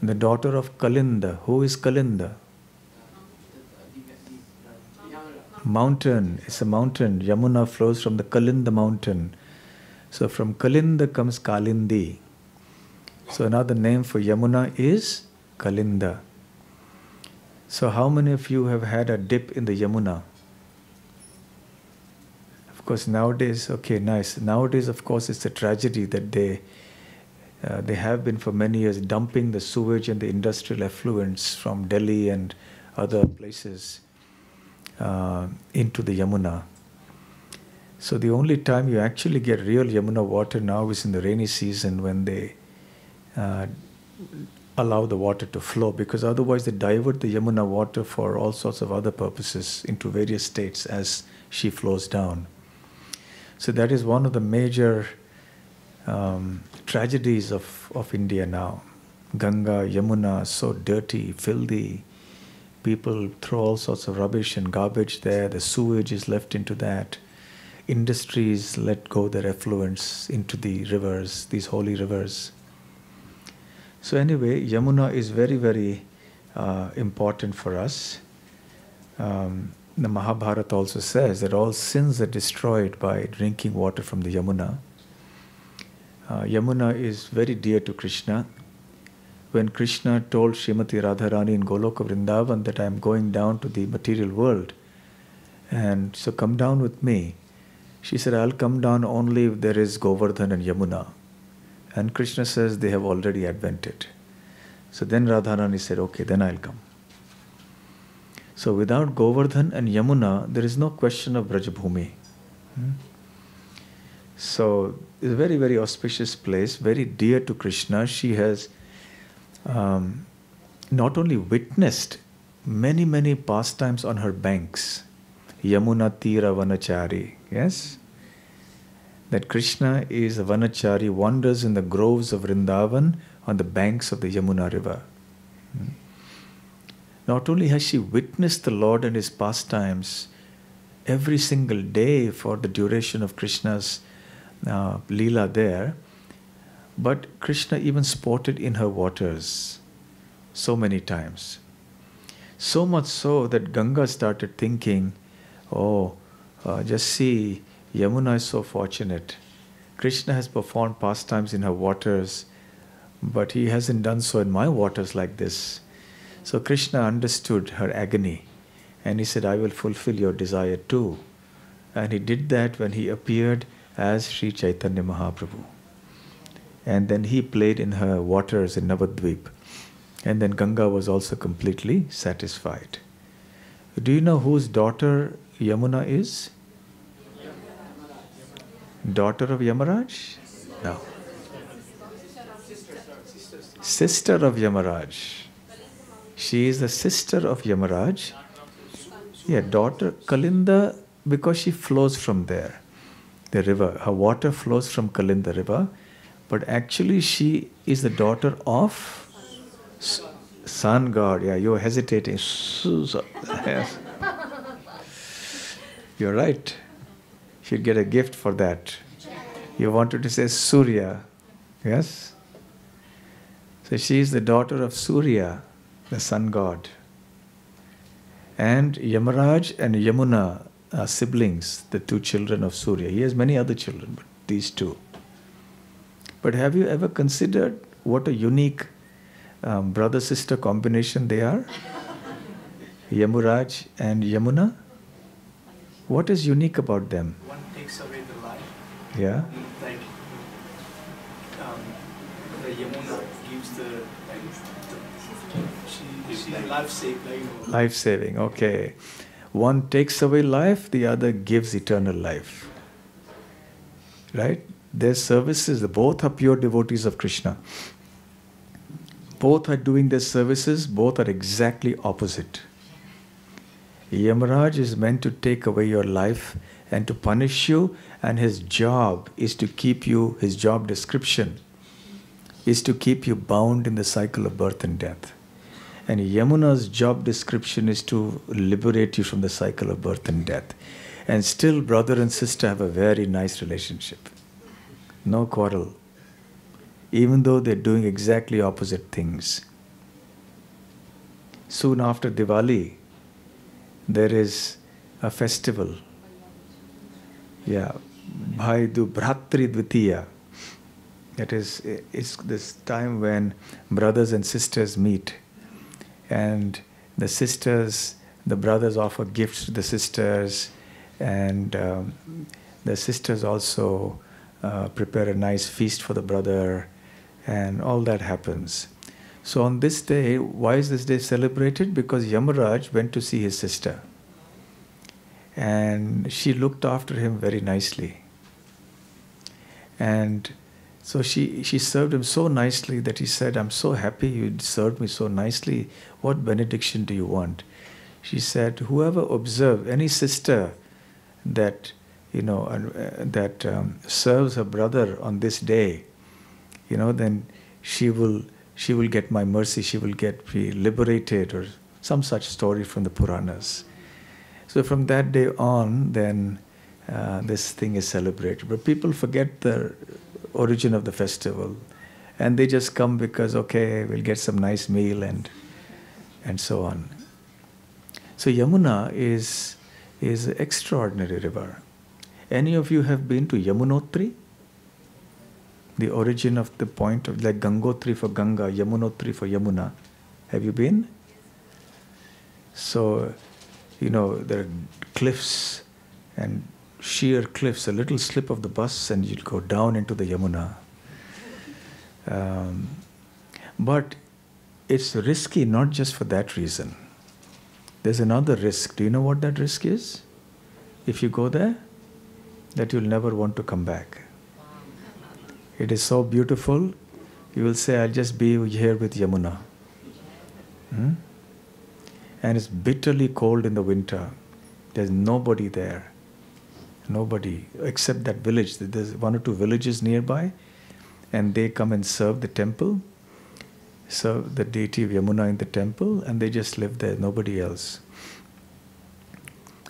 The daughter of Kalinda. Who is Kalinda? Mountain. It's a mountain. Yamuna flows from the Kalinda mountain. So from Kalinda comes Kalindi. So another name for Yamuna is Kalinda. So how many of you have had a dip in the Yamuna? Of course nowadays, okay, nice. Nowadays, of course, it's a tragedy that they have been for many years dumping the sewage and the industrial effluents from Delhi and other places into the Yamuna. So the only time you actually get real Yamuna water now is in the rainy season when they allow the water to flow, because otherwise they divert the Yamuna water for all sorts of other purposes into various states as she flows down. So that is one of the major tragedies of India now. Ganga, Yamuna, so dirty, filthy. People throw all sorts of rubbish and garbage there. The sewage is left into that. Industries let go their effluents into the rivers, these holy rivers. So anyway, Yamuna is very, very important for us. The Mahabharata also says that all sins are destroyed by drinking water from the Yamuna. Yamuna is very dear to Krishna. When Krishna told Srimati Radharani in Goloka Vrindavan that I am going down to the material world, and so come down with me, she said, I'll come down only if there is Govardhan and Yamuna. And Krishna says they have already advented. So then Radharani said, okay, then I'll come. So without Govardhan and Yamuna, there is no question of Brajabhumi. So it's a very, very auspicious place, very dear to Krishna. She has not only witnessed many, many pastimes on her banks. Yamuna Tira Vanachari, yes? That Krishna is a Vanachari, wanders in the groves of Vrindavan on the banks of the Yamuna river. Not only has she witnessed the Lord and His pastimes every single day for the duration of Krishna's Leela there, but Krishna even sported in her waters so many times. So much so that Ganga started thinking, oh, just see, Yamuna is so fortunate. Krishna has performed pastimes in her waters, but he hasn't done so in my waters like this. So Krishna understood her agony, and he said, I will fulfill your desire too. And he did that when he appeared as Sri Chaitanya Mahaprabhu. And then he played in her waters in Navadvip. And then Ganga was also completely satisfied. Do you know whose daughter Yamuna is? Daughter of Yamaraj? No. Sister of Yamaraj. She is the sister of Yamaraj. Yeah, daughter Kalinda, because she flows from there, the river. Her water flows from Kalinda river, but actually she is the daughter of sun god. Yeah, you're hesitating. Yes. You're right. She'd get a gift for that. You wanted to say Surya. Yes? So she is the daughter of Surya, the sun god. And Yamaraj and Yamuna are siblings, the two children of Surya. He has many other children, but these two. But have you ever considered what a unique brother-sister combination they are. Yamuraj and Yamuna. What is unique about them? One takes away the life. Yeah. Like the Yamuna gives the she's life-saving. Life-saving, okay. One takes away life, the other gives eternal life. Right? Their services, both are pure devotees of Krishna. Both are doing their services, both are exactly opposite. Yamaraj is meant to take away your life and to punish you, and his job is to keep you, his job description is to keep you bound in the cycle of birth and death. And Yamuna's job description is to liberate you from the cycle of birth and death. And still brother and sister have a very nice relationship. No quarrel. Even though they're doing exactly opposite things. Soon after Diwali, there is a festival. Yeah, Bhai Du Bhratri Dvitiya. That is, it's this time when brothers and sisters meet. And the sisters, the brothers offer gifts to the sisters, and the sisters also prepare a nice feast for the brother, and all that happens. So on this day, why is this day celebrated? Because Yamaraj went to see his sister. And she looked after him very nicely. And so she served him so nicely that he said, I'm so happy you served me so nicely. What benediction do you want? She said, whoever observes, any sister that, serves her brother on this day, then she will get my mercy, she will be liberated, or some such story from the Puranas. So from that day on, then this thing is celebrated. But people forget the origin of the festival, and they just come because, okay, we'll get some nice meal and so on. So Yamuna is an extraordinary river. Any of you have been to Yamunotri? The origin of the point of, like Gangotri for Ganga, Yamunotri for Yamuna. Have you been? So, there are cliffs and sheer cliffs, a little slip of the bus and you'll go down into the Yamuna. But it's risky not just for that reason. There's another risk. Do you know what that risk is? If you go there, that you'll never want to come back. It is so beautiful, you will say, I'll just be here with Yamuna. And it's bitterly cold in the winter. There's nobody there. Nobody, except that village. There's one or two villages nearby, and they come and serve the temple, serve the deity of Yamuna in the temple, and they just live there, nobody else.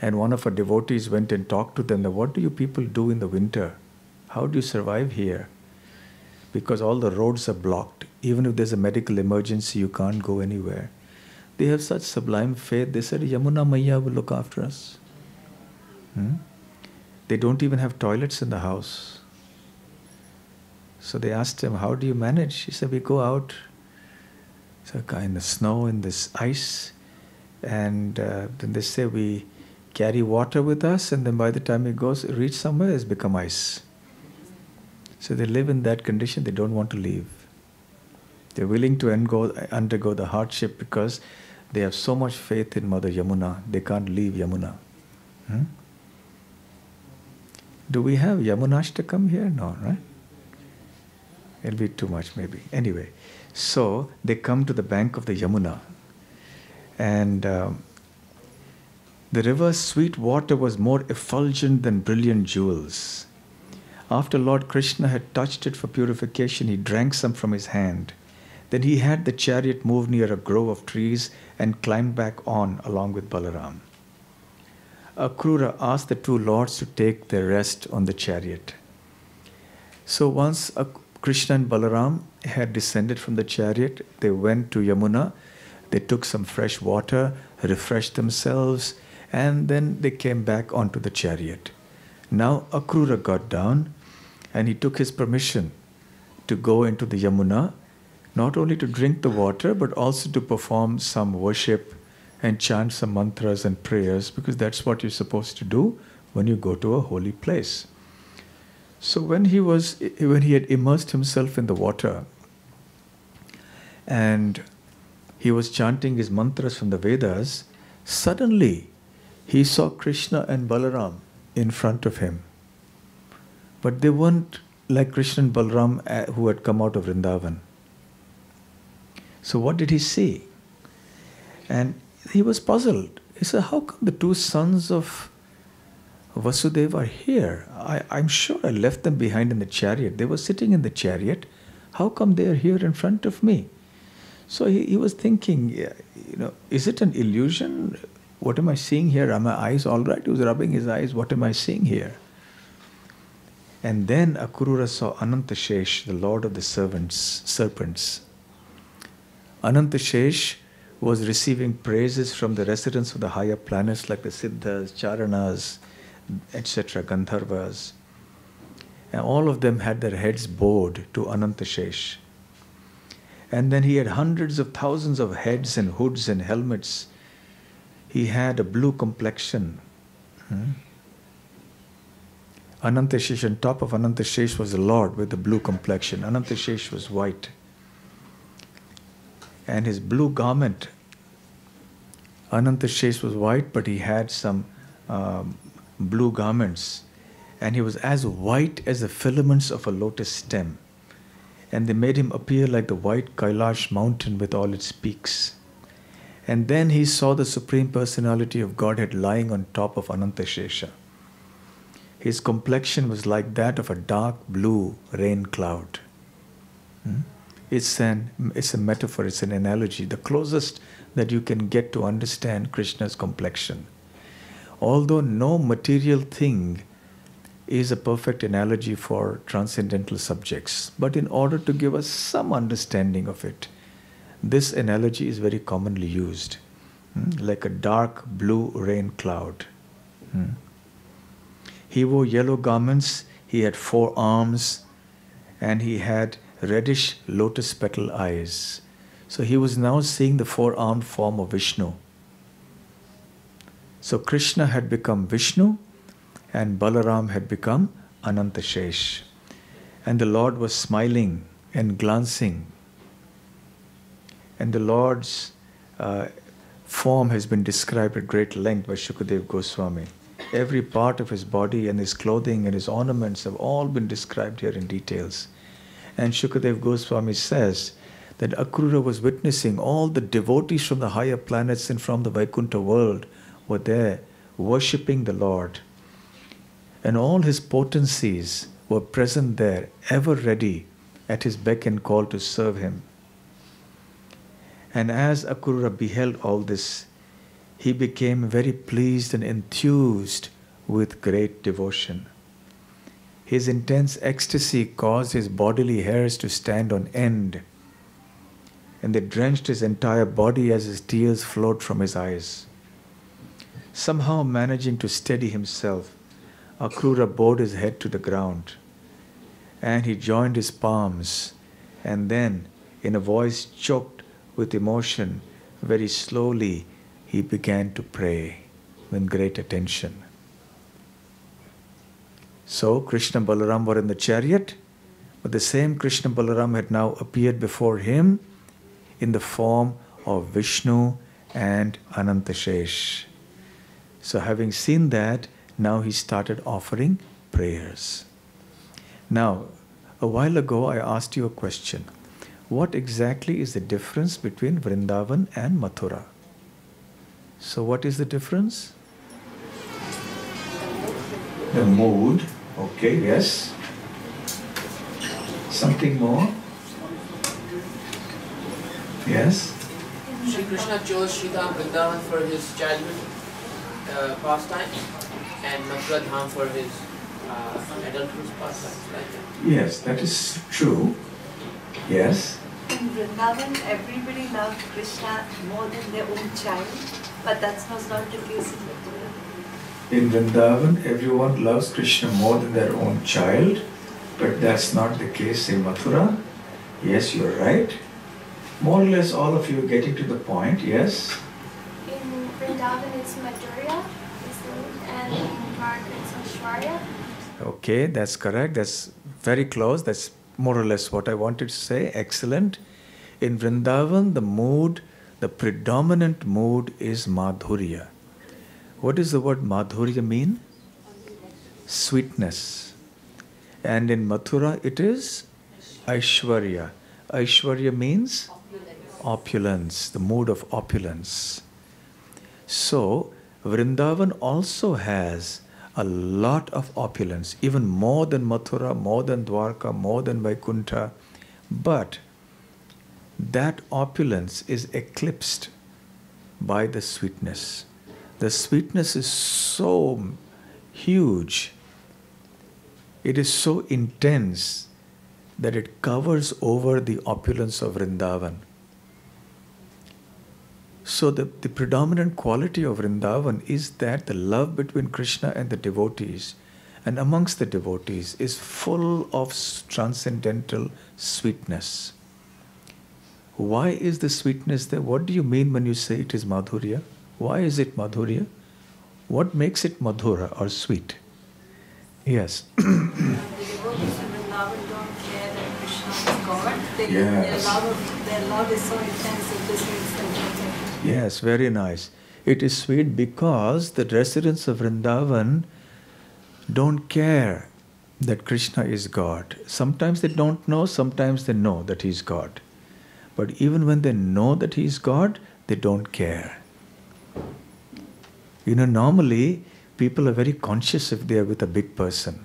And one of our devotees went and talked to them, what do you people do in the winter? How do you survive here? Because all the roads are blocked. Even if there's a medical emergency, you can't go anywhere. They have such sublime faith. They said, Yamuna Maiya will look after us. They don't even have toilets in the house. So they asked him, how do you manage? He said, we go out in the snow, in this ice, and then they say we carry water with us, and then by the time it reach somewhere, it's become ice. So they live in that condition, they don't want to leave. They're willing to undergo the hardship because they have so much faith in Mother Yamuna, they can't leave Yamuna. Do we have Yamunashtakam here? No, right? It'll be too much maybe. Anyway, so they come to the bank of the Yamuna, and the river's sweet water was more effulgent than brilliant jewels. After Lord Krishna had touched it for purification, he drank some from his hand. Then he had the chariot move near a grove of trees and climbed back on along with Balaram. Akrura asked the two lords to take their rest on the chariot. So once Krishna and Balaram had descended from the chariot, they went to Yamuna, they took some fresh water, refreshed themselves, and then they came back onto the chariot. Now Akrura got down, and he took his permission to go into the Yamuna not only to drink the water, but also to perform some worship and chant some mantras and prayers, because that's what you're supposed to do when you go to a holy place. So when he had immersed himself in the water and he was chanting his mantras from the Vedas, suddenly he saw Krishna and Balaram in front of him. But they weren't like Krishna and Balaram who had come out of Vrindavan. So what did he see? And he was puzzled. He said, how come the two sons of Vasudeva are here? I'm sure I left them behind in the chariot. They were sitting in the chariot. How come they are here in front of me? So he was thinking, is it an illusion? What am I seeing here? Are my eyes all right? He was rubbing his eyes. What am I seeing here? And then Akrura saw Anantashesh, the lord of the serpents. Anantashesh was receiving praises from the residents of the higher planets like the Siddhas, Charanas, etc., Gandharvas. And all of them had their heads bowed to Anantashesh. And then he had hundreds of thousands of heads and hoods and helmets. He had a blue complexion. Anantashesh, on top of Anantashesh was the Lord with the blue complexion. Anantashesh was white. And his blue garment, Anantashesh was white, but he had some blue garments. And he was as white as the filaments of a lotus stem. And they made him appear like the white Kailash mountain with all its peaks. And then he saw the Supreme Personality of Godhead lying on top of Anantashesha. His complexion was like that of a dark blue rain cloud. It's a metaphor, it's an analogy, the closest that you can get to understand Krishna's complexion. Although no material thing is a perfect analogy for transcendental subjects, but in order to give us some understanding of it, this analogy is very commonly used, like a dark blue rain cloud. He wore yellow garments, he had 4 arms, and he had reddish lotus petal eyes. So he was now seeing the 4-armed form of Vishnu. So Krishna had become Vishnu and Balaram had become Anantashesh. And the Lord was smiling and glancing. And the Lord's form has been described at great length by Dev-Goswami. Every part of his body and his clothing and his ornaments have all been described here in details. And Dev-Goswami says that Akrura was witnessing all the devotees from the higher planets and from the Vaikuntha world were there worshipping the Lord. And all his potencies were present there, ever ready at his beck and call to serve him. And as Akrura beheld all this, he became very pleased and enthused with great devotion. His intense ecstasy caused his bodily hairs to stand on end, and they drenched his entire body as his tears flowed from his eyes. Somehow managing to steady himself, Akrura bowed his head to the ground, and he joined his palms, and then, in a voice choked with emotion, very slowly he began to pray with great attention. So Krishna and Balaram were in the chariot, but the same Krishna and Balaram had now appeared before him in the form of Vishnu and Anantashesh. So having seen that, now he started offering prayers. Now, a while ago I asked you a question. What exactly is the difference between Vrindavan and Mathura? So what is the difference? The mood. Okay, yes. Something more? Yes? Shri Krishna chose Sridham Vrindavan for his childhood pastime and Mathura Dham for his adulthood pastime. Like that. Yes, that is true. Yes. In Vrindavan, everybody loved Krishna more than their own child, but that was not the case in Mathura. In Vrindavan, everyone loves Krishna more than their own child, but that's not the case in Mathura. Yes, you're right. More or less all of you getting to the point, yes? In Vrindavan it's Madhurya, and in Dwarka it's Aishwarya. Okay, that's correct. That's very close. That's more or less what I wanted to say. Excellent. In Vrindavan, the mood, the predominant mood is Madhurya. What does the word Madhurya mean? Sweetness. And in Mathura, it is Aishwarya. Aishwarya means opulence, the mood of opulence. So, Vrindavan also has a lot of opulence, even more than Mathura, more than Dwarka, more than Vaikuntha. But that opulence is eclipsed by the sweetness. The sweetness is so huge, it is so intense that it covers over the opulence of Vrindavan. So the predominant quality of Vrindavan is that the love between Krishna and the devotees and amongst the devotees is full of transcendental sweetness. Why is the sweetness there? What do you mean when you say it is Madhurya? Why is it Madhurya? What makes it Madhura or sweet? Yes. The devotees in Vrindavan don't care that Krishna is God. Yes. Their love is so intense that this makes them happy. Yes, very nice. It is sweet because the residents of Vrindavan don't care that Krishna is God. Sometimes they don't know, sometimes they know that He is God. But even when they know that He is God, they don't care. You know, normally people are very conscious if they are with a big person.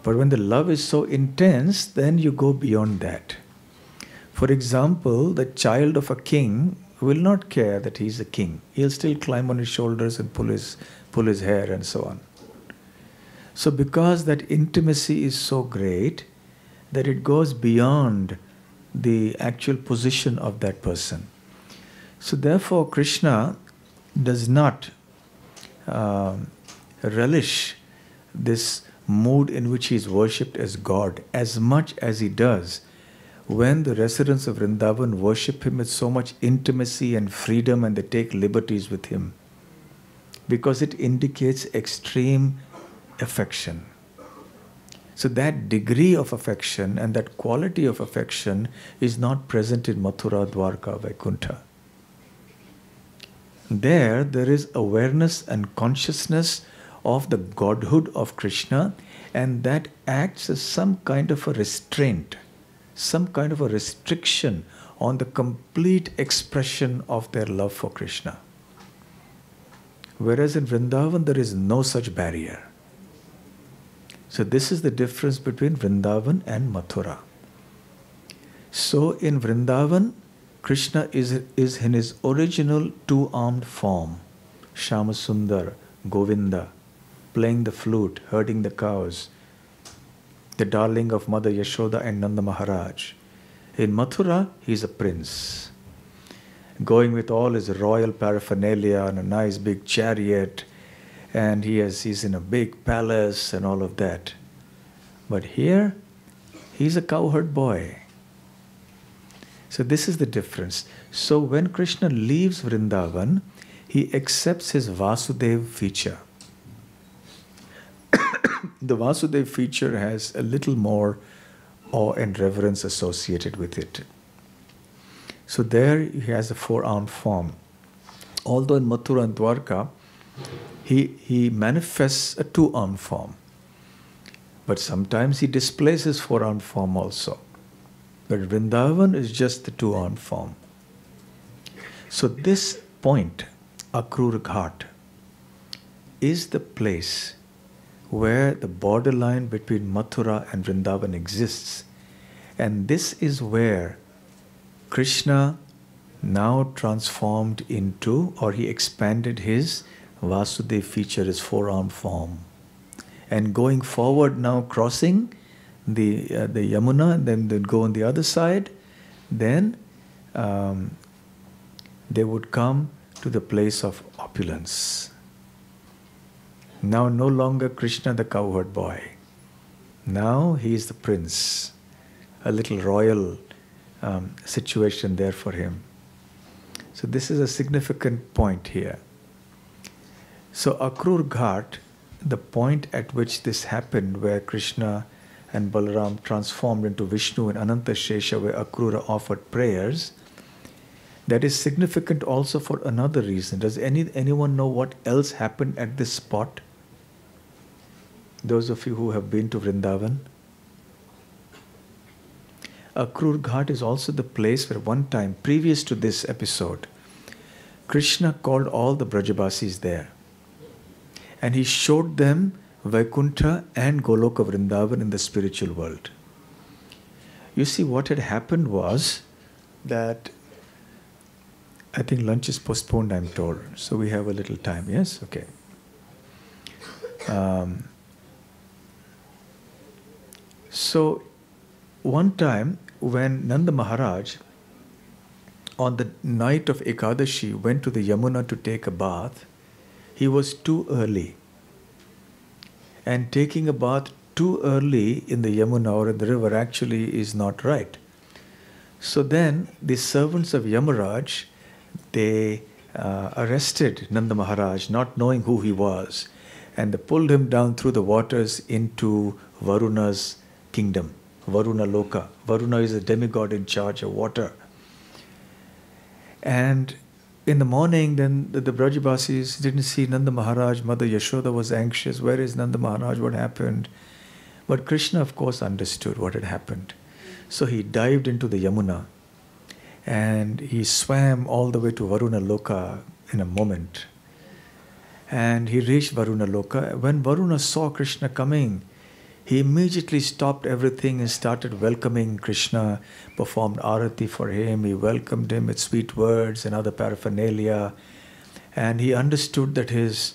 But when the love is so intense, then you go beyond that. For example, the child of a king will not care that he is a king. He'll still climb on his shoulders and pull his hair and so on. So because that intimacy is so great that it goes beyond the actual position of that person. So therefore Krishna does not relish this mood in which he is worshipped as God as much as he does when the residents of Vrindavan worship him with so much intimacy and freedom and they take liberties with him. Because it indicates extreme affection. So that degree of affection and that quality of affection is not present in Mathura, Dwarka, Vaikuntha. There is awareness and consciousness of the godhood of Krishna, and that acts as some kind of a restraint, some kind of a restriction on the complete expression of their love for Krishna. Whereas in Vrindavan there is no such barrier. So this is the difference between Vrindavan and Mathura. So in Vrindavan, Krishna is in his original two-armed form, Shyamasundar, Govinda, playing the flute, herding the cows, the darling of Mother Yashoda and Nanda Maharaj. In Mathura, he is a prince, going with all his royal paraphernalia on a nice big chariot, and he's in a big palace and all of that. But here, he's a cowherd boy. So this is the difference. So when Krishna leaves Vrindavan, he accepts his Vasudev feature. The Vasudev feature has a little more awe and reverence associated with it. So there he has a four-armed form. Although in Mathura and Dwarka, he manifests a two-armed form. But sometimes he displays his four-armed form also. But Vrindavan is just the two-armed form. So this point, Akrura Ghat, is the place where the borderline between Mathura and Vrindavan exists. And this is where Krishna now transformed into, or he expanded his Vasudev feature, his four-armed form. And going forward now, crossing the Yamuna, and then they'd go on the other side, then they would come to the place of opulence. Now no longer Krishna the cowherd boy. Now he is the prince, a little royal situation there for him. So this is a significant point here. So Akrura Ghat, the point at which this happened, where Krishna and Balaram transformed into Vishnu and Ananta Shesha, where Akrura offered prayers, that is significant also for another reason. Does anyone know what else happened at this spot? Those of you who have been to Vrindavan. Akrura Ghat is also the place where one time, previous to this episode, Krishna called all the Brajabasis there. And he showed them Vaikuntha and Goloka Vrindavan in the spiritual world. You see, what had happened was that, I think lunch is postponed, I'm told. So we have a little time, yes? Okay. So one time when Nanda Maharaj, on the night of Ekadashi, went to the Yamuna to take a bath, he was too early. And taking a bath too early in the Yamuna or in the river actually is not right. So then the servants of Yamaraj, they arrested Nanda Maharaj, not knowing who he was, and they pulled him down through the waters into Varuna's kingdom, Varuna Loka. Varuna is a demigod in charge of water. And in the morning, then the Brajabasis didn't see Nanda Maharaj. Mother Yashoda was anxious. Where is Nanda Maharaj? What happened? But Krishna, of course, understood what had happened. So he dived into the Yamuna and he swam all the way to Varuna Loka in a moment. And he reached Varuna Loka. When Varuna saw Krishna coming, he immediately stopped everything and started welcoming Krishna, performed arati for him. He welcomed him with sweet words and other paraphernalia. And he understood that his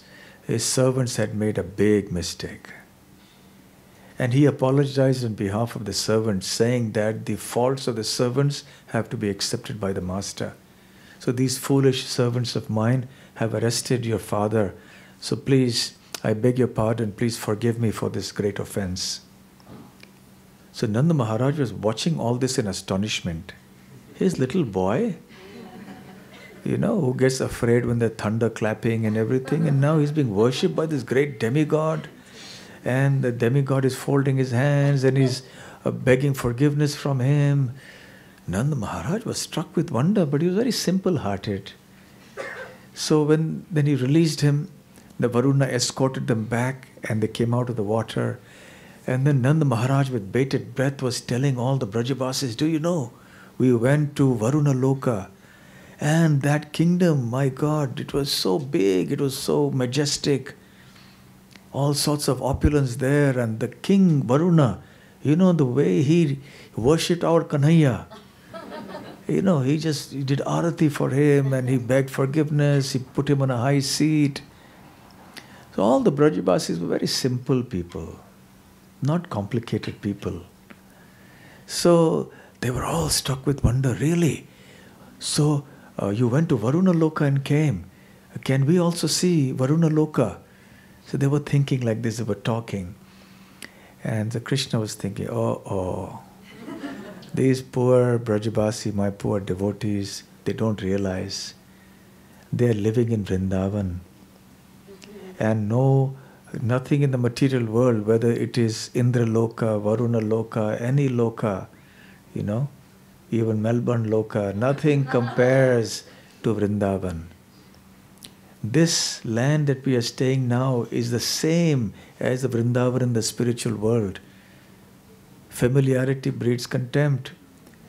servants had made a big mistake. And he apologized on behalf of the servants, saying that the faults of the servants have to be accepted by the master. So these foolish servants of mine have arrested your father. So please, I beg your pardon, please forgive me for this great offense. So Nanda Maharaj was watching all this in astonishment. His little boy, who gets afraid when there's thunder clapping and everything, and now he's being worshipped by this great demigod, and the demigod is folding his hands and he's begging forgiveness from him. Nanda Maharaj was struck with wonder, but he was very simple-hearted. So then he released him. The Varuna escorted them back and they came out of the water. And then Nanda Maharaj with bated breath was telling all the Brajabasis, do you know, we went to Varuna Loka and that kingdom, my God, it was so big, it was so majestic. All sorts of opulence there, and the king Varuna, the way he worshipped our Kanhaiya. He did arati for him and he begged forgiveness, he put him on a high seat. So all the Brajabasis were very simple people, not complicated people. So they were all struck with wonder, really? So you went to Varuna Loka and came. Can we also see Varuna Loka? So they were thinking like this, they were talking. And Krishna was thinking, these poor Brajabasi, my poor devotees, they don't realize they are living in Vrindavan. And nothing in the material world, whether it is Indra Loka, Varuna Loka, any Loka, even Melbourne Loka, nothing compares to Vrindavan. This land that we are staying now is the same as the Vrindavan in the spiritual world. Familiarity breeds contempt.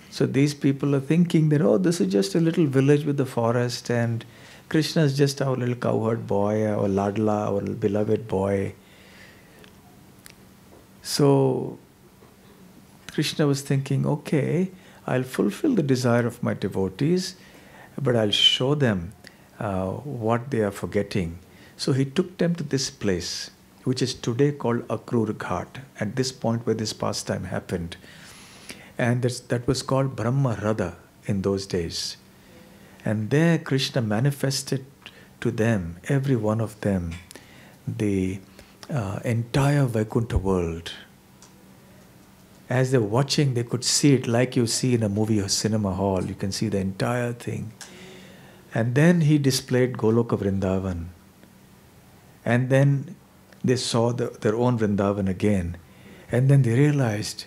So these people are thinking that, this is just a little village with the forest and Krishna is just our little cowherd boy, our ladla, our beloved boy. So Krishna was thinking, okay, I'll fulfill the desire of my devotees, but I'll show them what they are forgetting. So he took them to this place, which is today called Akrura Ghat, at this point where this pastime happened. And that was called Brahma Radha in those days. And there Krishna manifested to them, every one of them, the entire Vaikuntha world. as they're watching, they could see it like you see in a movie or cinema hall. You can see the entire thing. And then he displayed Goloka Vrindavan. And then they saw their own Vrindavan again. And then they realized,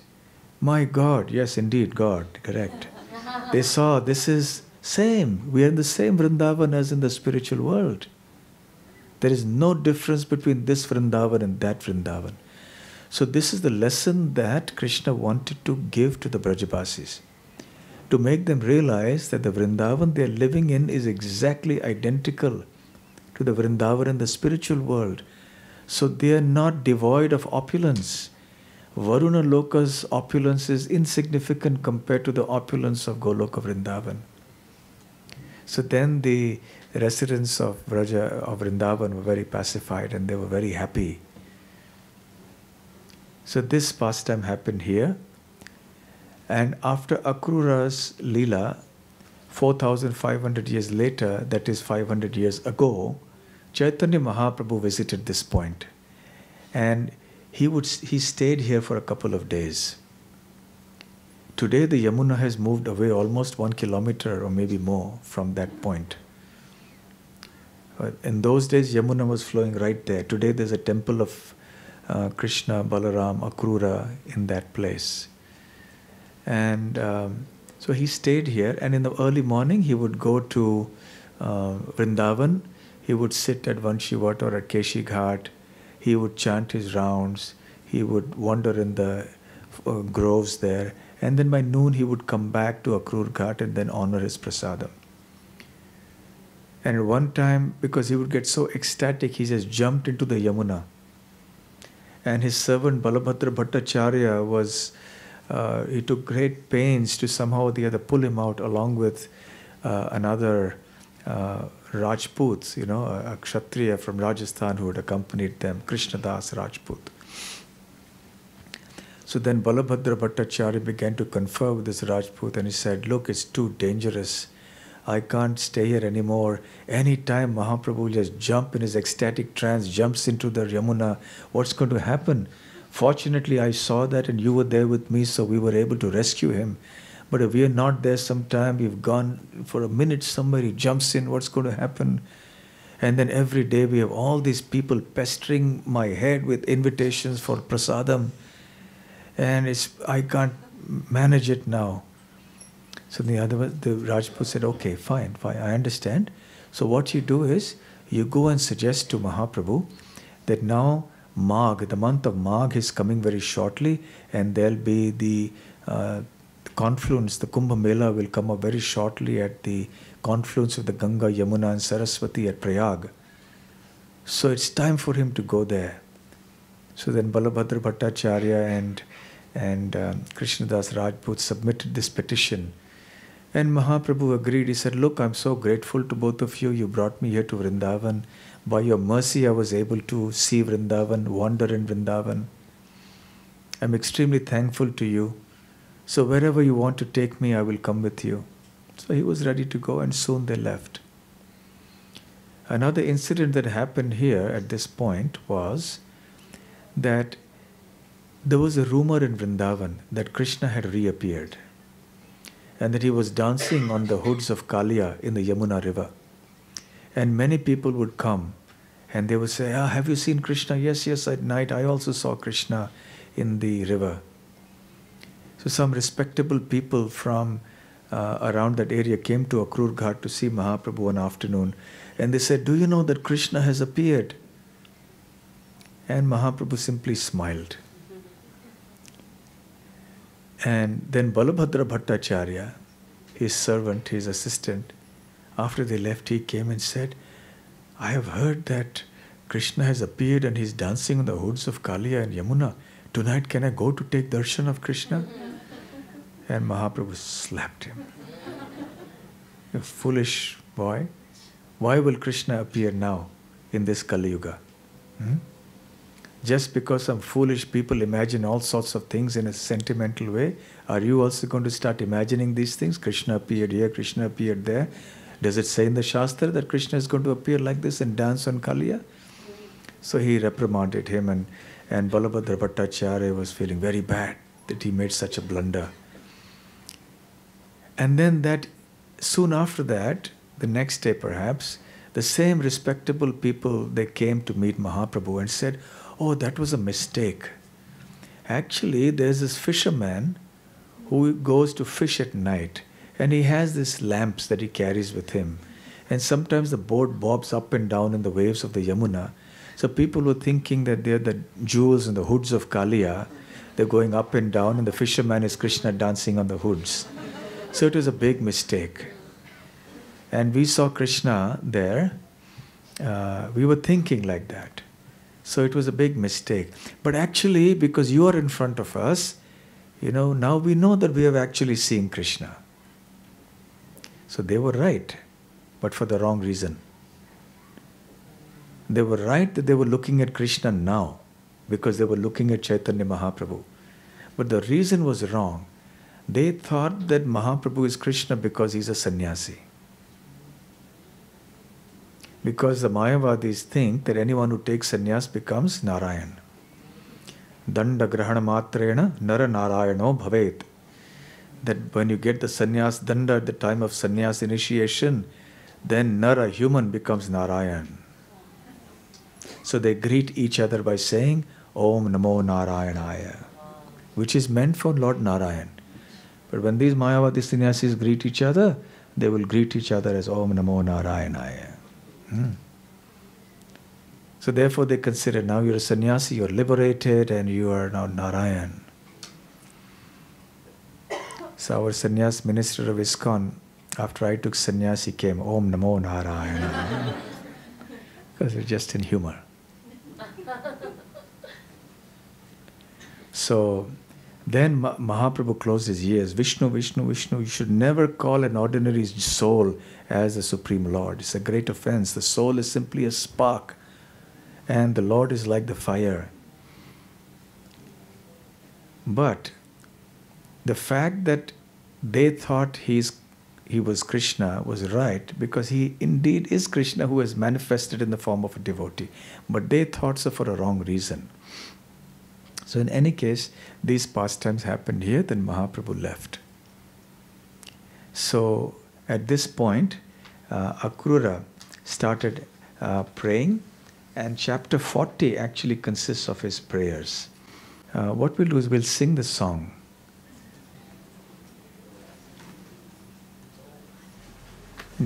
my God, yes, indeed, God, correct. They saw this is same. We are in the same Vrindavan as in the spiritual world. There is no difference between this Vrindavan and that Vrindavan. So this is the lesson that Krishna wanted to give to the Brajabasis, to make them realize that the Vrindavan they are living in is exactly identical to the Vrindavan in the spiritual world. So they are not devoid of opulence. Varuna Loka's opulence is insignificant compared to the opulence of Goloka Vrindavan. So then the residents of Vrindavan were very pacified and they were very happy. So this pastime happened here. And after Akrura's Leela, 4,500 years later, that is 500 years ago, Chaitanya Mahaprabhu visited this point. And he stayed here for a couple of days. Today the Yamuna has moved away almost 1 kilometer or maybe more from that point. In those days Yamuna was flowing right there. Today there's a temple of Krishna, Balaram, Akrura in that place. And so he stayed here, and in the early morning he would go to Vrindavan. He would sit at Vanshivata or at Keshi Ghat. He would chant his rounds. He would wander in the groves there. And then by noon he would come back to Akrur Ghat and then honor his prasadam. And at one time, because he would get so ecstatic, he just jumped into the Yamuna. And his servant Balabhadra Bhattacharya he took great pains to somehow or the other pull him out along with another Rajput, a Kshatriya from Rajasthan who had accompanied them, Krishnadas Rajput. So then Balabhadra Bhattacharya began to confer with this Rajput and he said, look, it's too dangerous. I can't stay here anymore. Any time Mahaprabhu will just jump in his ecstatic trance, jumps into the Yamuna, what's going to happen? Fortunately, I saw that and you were there with me, so we were able to rescue him. But if we are not there sometime, we've gone for a minute, somebody jumps in, what's going to happen? And then every day we have all these people pestering my head with invitations for prasadam. And I can't manage it now. So the Rajput said, okay, fine, I understand. So what you do is, you go and suggest to Mahaprabhu that now Magh, the month of Magh is coming very shortly, and there'll be the confluence, the Kumbh Mela will come up very shortly at the confluence of the Ganga, Yamuna and Saraswati at Prayag. So it's time for him to go there. So then Balabhadra Bhattacharya and Krishnadas Rajput submitted this petition. And Mahaprabhu agreed. He said, look, I'm so grateful to both of you. You brought me here to Vrindavan. By your mercy, I was able to see Vrindavan, wander in Vrindavan. I'm extremely thankful to you. So wherever you want to take me, I will come with you. So he was ready to go, and soon they left. Another incident that happened here at this point was that there was a rumor in Vrindavan that Krishna had reappeared and that he was dancing on the hoods of Kaliya in the Yamuna river. And many people would come and they would say, have you seen Krishna? Yes, at night I also saw Krishna in the river. So some respectable people from around that area came to Akrur Ghat to see Mahaprabhu one afternoon. And they said, do you know that Krishna has appeared? And Mahaprabhu simply smiled. And then Balabhadra Bhattacharya, his servant, his assistant, after they left, he came and said, I have heard that Krishna has appeared and he's dancing on the hoods of Kaliya and Yamuna. Tonight, can I go to take darshan of Krishna? And Mahaprabhu slapped him. You foolish boy. Why will Krishna appear now in this Kali Yuga? Just because some foolish people imagine all sorts of things in a sentimental way, are you also going to start imagining these things? Krishna appeared here, Krishna appeared there. Does it say in the Shastra that Krishna is going to appear like this and dance on Kaliya? So he reprimanded him, and Balabhadra Bhattacharya was feeling very bad. that he made such a blunder. And then that, soon after that, the next day perhaps, the same respectable people, they came to meet Mahaprabhu and said, "Oh, that was a mistake. Actually, there's this fisherman who goes to fish at night, and he has these lamps that he carries with him. And sometimes the boat bobs up and down in the waves of the Yamuna. So people were thinking that they're the jewels and the hoods of Kaliya. They're going up and down, and the fisherman is Krishna dancing on the hoods." So it was a big mistake. And we saw Krishna there. We were thinking like that. So it was a big mistake. But actually, because you are in front of us, now we know that we have actually seen Krishna. So they were right, but for the wrong reason. They were right that they were looking at Krishna now, because they were looking at Chaitanya Mahaprabhu. But the reason was wrong. They thought that Mahaprabhu is Krishna because he's a sannyasi. Because the Mayavadis think that anyone who takes sannyas becomes Narayan. Danda grahana matrena nara narayano bhavet. That when you get the sannyas danda at the time of sannyas initiation, then Nara, human, becomes Narayan. So they greet each other by saying, Om Namo Narayanaya, which is meant for Lord Narayan. But when these Mayavadi sannyasis greet each other, they will greet each other as Om Namo Narayanaya. So therefore they consider, now you're a sannyasi, you're liberated, and you are now Narayan. So our sannyas minister of ISKCON, after I took sannyas, he came, Om Namo Narayana. Because we're just in humor. So then Mahaprabhu closed his ears. Vishnu, Vishnu, Vishnu. You should never call an ordinary soul as the Supreme Lord. It's a great offense. The soul is simply a spark, and the Lord is like the fire. But the fact that they thought he was Krishna was right, because he indeed is Krishna who has manifested in the form of a devotee. But they thought so for a wrong reason. So in any case, these pastimes happened here, then Mahaprabhu left. So at this point, Akrura started praying, and chapter 40 actually consists of his prayers. What we'll do is we'll sing the song.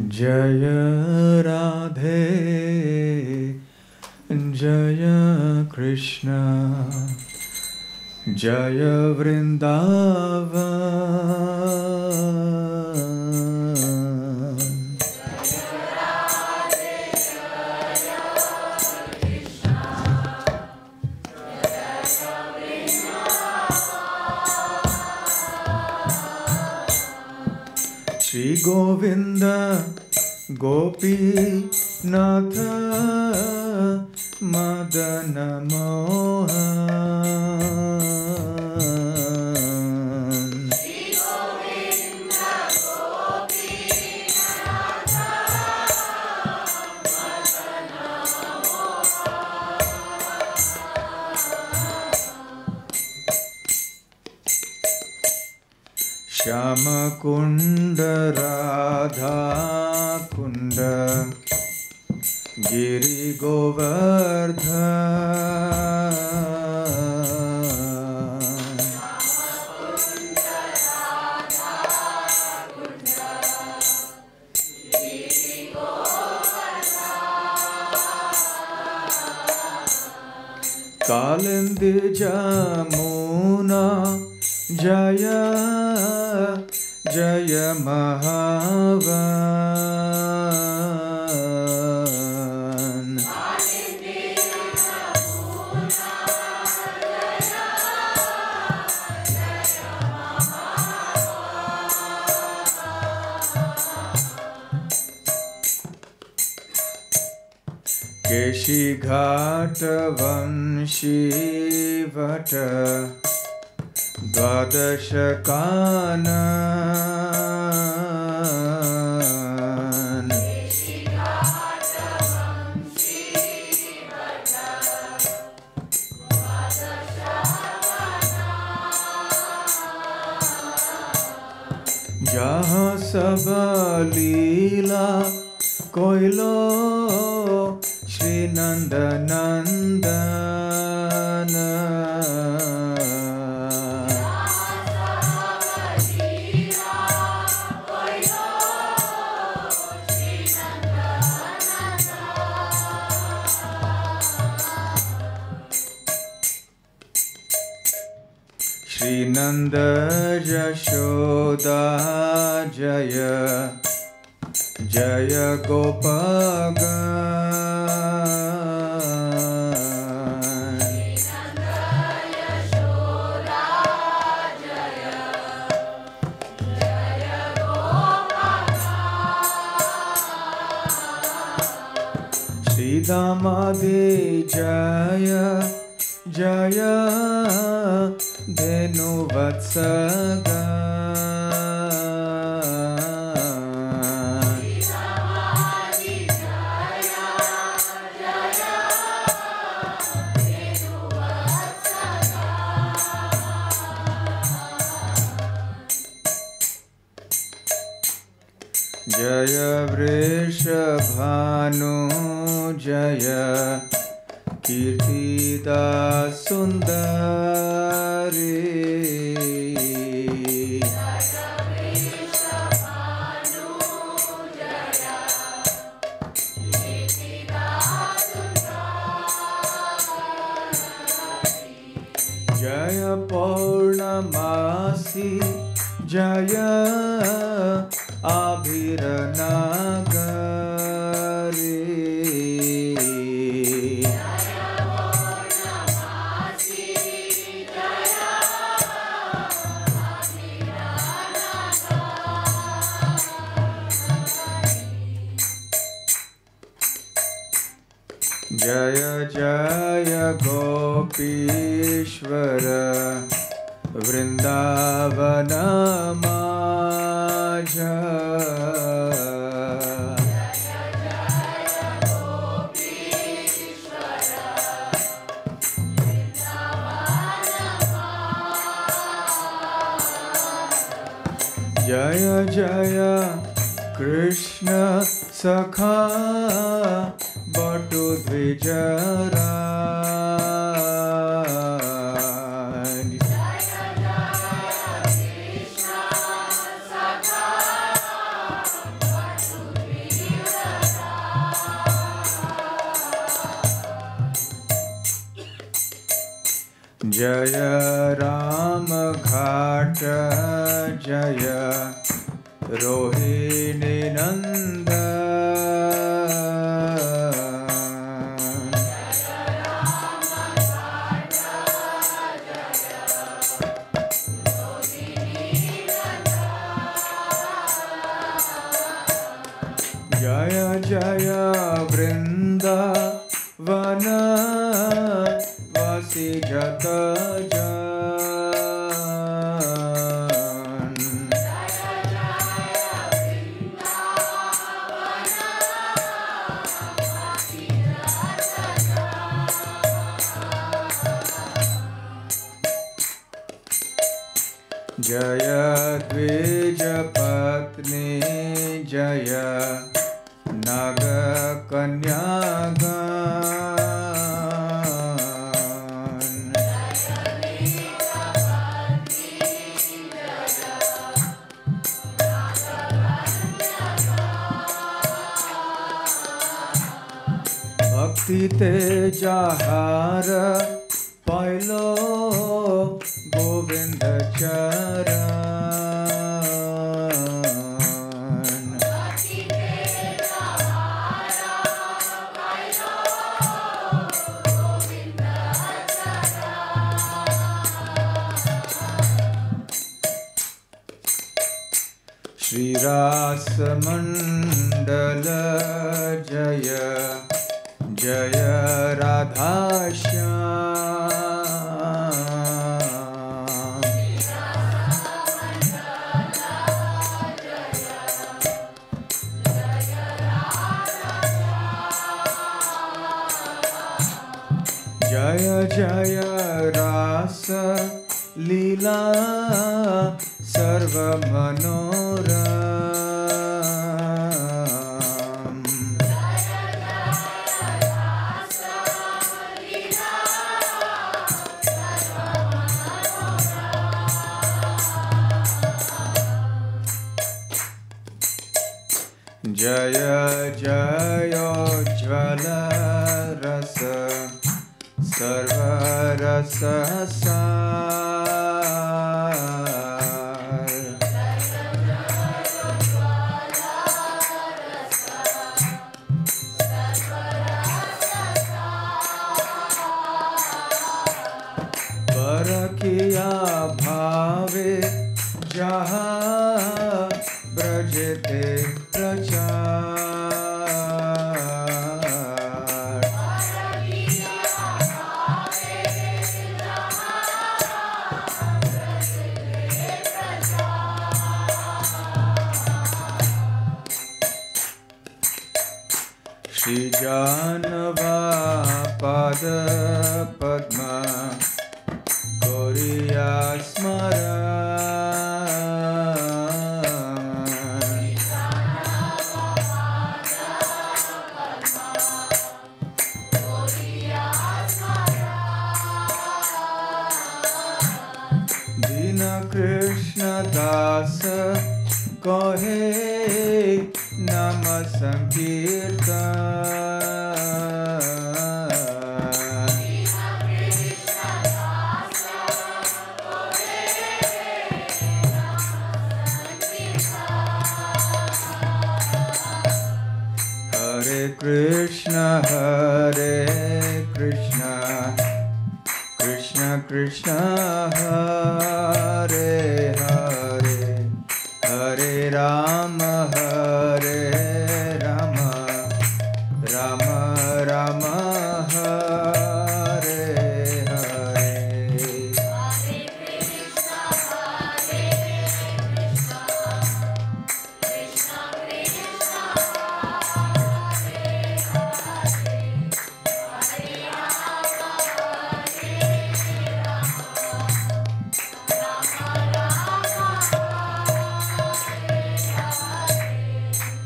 Jaya Radhe, Jaya Krishna, Jaya Vrindavan. Shri Govinda Gopi Natha Madana Mohan. Shri Govinda Gopi Natha Madana Mohan. Shama Kunda Radha Kunda Giri Govardhan. Kalindi Jamuna Jaya Jaya Mahavan. Keshi Ghata Vanshi Vata Dvadasha Kanan. Lila Koilo Shri Nanda Nandana Shri Nanda Jashoda Jaya Jaya Gopagan Shri Damadi Jaya Jaya Dhenu Vatsaga Jaya Vrishabhanu Jaya Kirtida Sundari Jaya Purnamasi Jaya Abhiranagari Jaya Jaya Gopishvara Vrindavana Maja Jaya Jaya Krishna Sakha Bhattu Dvijara Jaya Ram Ghata Jaya Rohini Nanda Jaya Jaya Vrindavana Vasi Jata Jan Jaya Dvija Patni Jaya Naga Kanyagan Bhakti Tejahara Pailo Govinda Charan Shri Rasamandala Jaya Jaya Radha Shyam Jaya Jaya Rasa Leela Sarva Manoram Jayojjvala Rasa Sarva Rasa Parakiya bhave jaha brajete prachar Shri Janava Pada Padma Koriya Smaran Dina Krishna Dasa Kohe Nama Sankirtan Hare Krishna Krishna Krishna Hare Hare Hare Rama Rama Rama Hare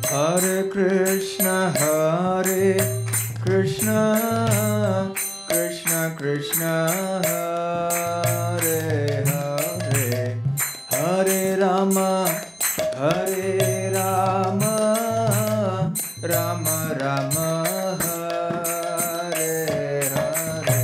Hare Hare Krishna Krishna Krishna Hare Hare Hare Rama Rama Rama Hare Hare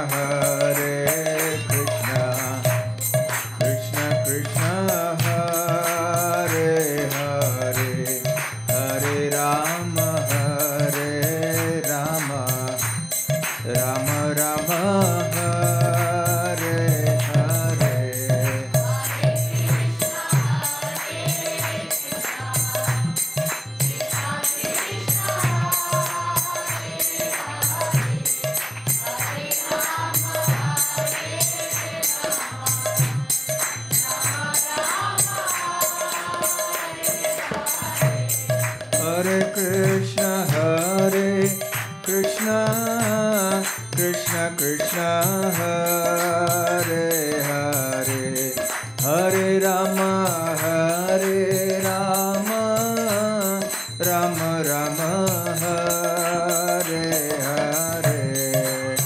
Hare Krishna Krishna Krishna Hare Hare Hare Rama Rama Rama Hare Hare Hare Krishna Krishna Krishna Hare Hare Hare Rama Rama Rama Hare Hare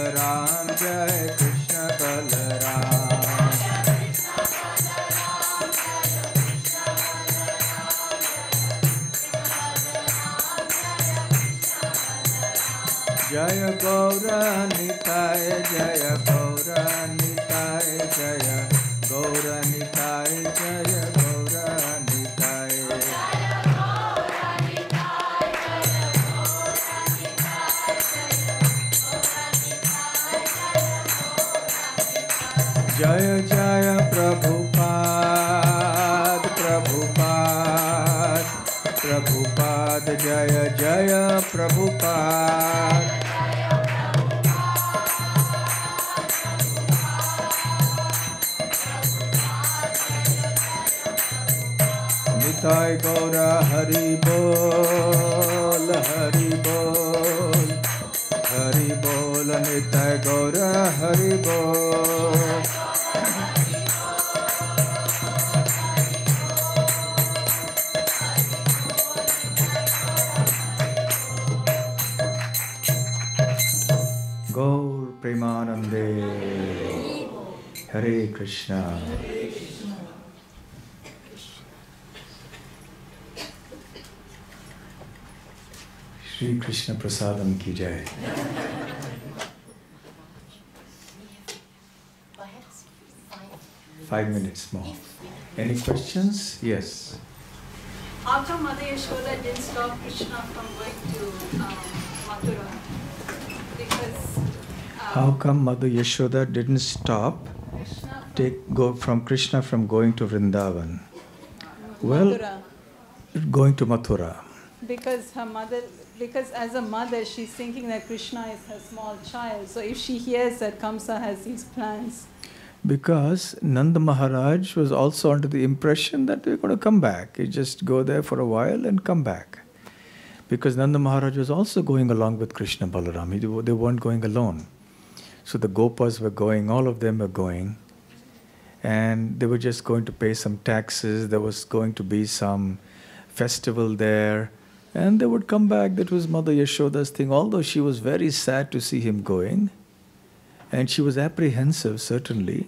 Balaram, Jai Krishna Balaram. Jaya Gaura Nitai, Jaya Gaura Nitai, Jaya Gaura Nitai, Jaya Gaura Nitai. Jaya Jaya Prabhupada, Prabhupada, Prabhupada, Jaya Jaya Prabhupada. Nitai Gaura Hari Bol, Hari Bol, Hari Bol, Nitai Gaura Hari Bol. Gaur Premanande, Hare Krishna. Shri Krishna Prasadam ki jai. 5 minutes more. Any questions? Yes. How come Mother Yashoda didn't stop Krishna from going to Mathura? Because How come Mother Yashoda didn't stop Krishna from going to Vrindavan? Well, Mathura. going to Mathura. Because as a mother, she's thinking that Krishna is her small child. So if she hears that Kamsa has these plans. Because Nanda Maharaj was also under the impression that they're going to come back. You just go there for a while and come back. Because Nanda Maharaj was also going along with Krishna Balaram. They weren't going alone. So the Gopas were going, all of them were going. And they were just going to pay some taxes. There was going to be some festival there. And they would come back. That was Mother Yashoda's thing. Although she was very sad to see him going. And she was apprehensive, certainly.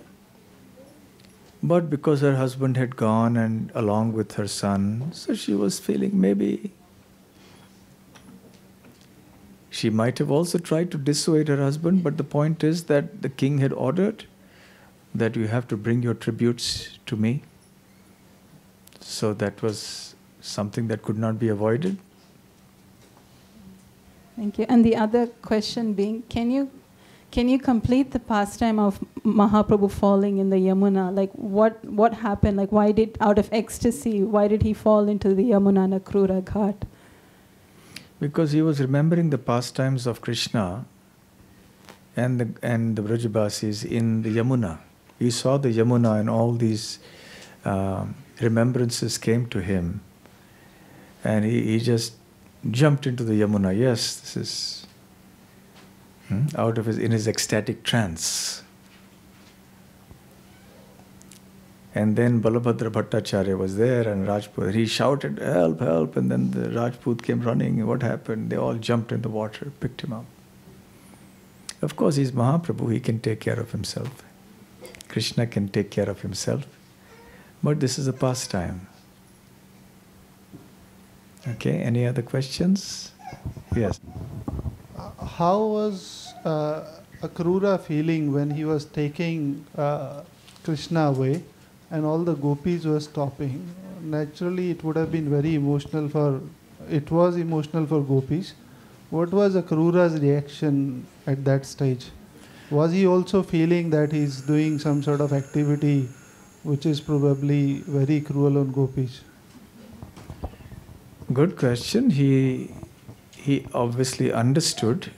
But because her husband had gone and along with her son, so she was feeling maybe she might have also tried to dissuade her husband, but the point is that the king had ordered that you have to bring your tributes to me. So that was something that could not be avoided. Thank you. And the other question being, can you complete the pastime of Mahaprabhu falling in the Yamuna? Like what happened? Like out of ecstasy, why did he fall into the Yamuna and Akrura Ghat? Because he was remembering the pastimes of Krishna and the Vrajabasis in the Yamuna. He saw the Yamuna and all these remembrances came to him. And he just jumped into the Yamuna. Yes, this is in his ecstatic trance. And then Balabhadra Bhattacharya was there and Rajput. He shouted, "Help, help!" And then the Rajput came running. What happened? They all jumped in the water, picked him up. Of course, he's Mahaprabhu. He can take care of himself. Krishna can take care of himself. But this is a pastime. Okay, any other questions? Yes. How was Akrura feeling when he was taking Krishna away and all the gopis were stopping? Naturally, it would have been very emotional it was emotional for gopis. What was Akrura's reaction at that stage? Was he also feeling that he's doing some sort of activity which is probably very cruel on gopis? Good question. He obviously understood.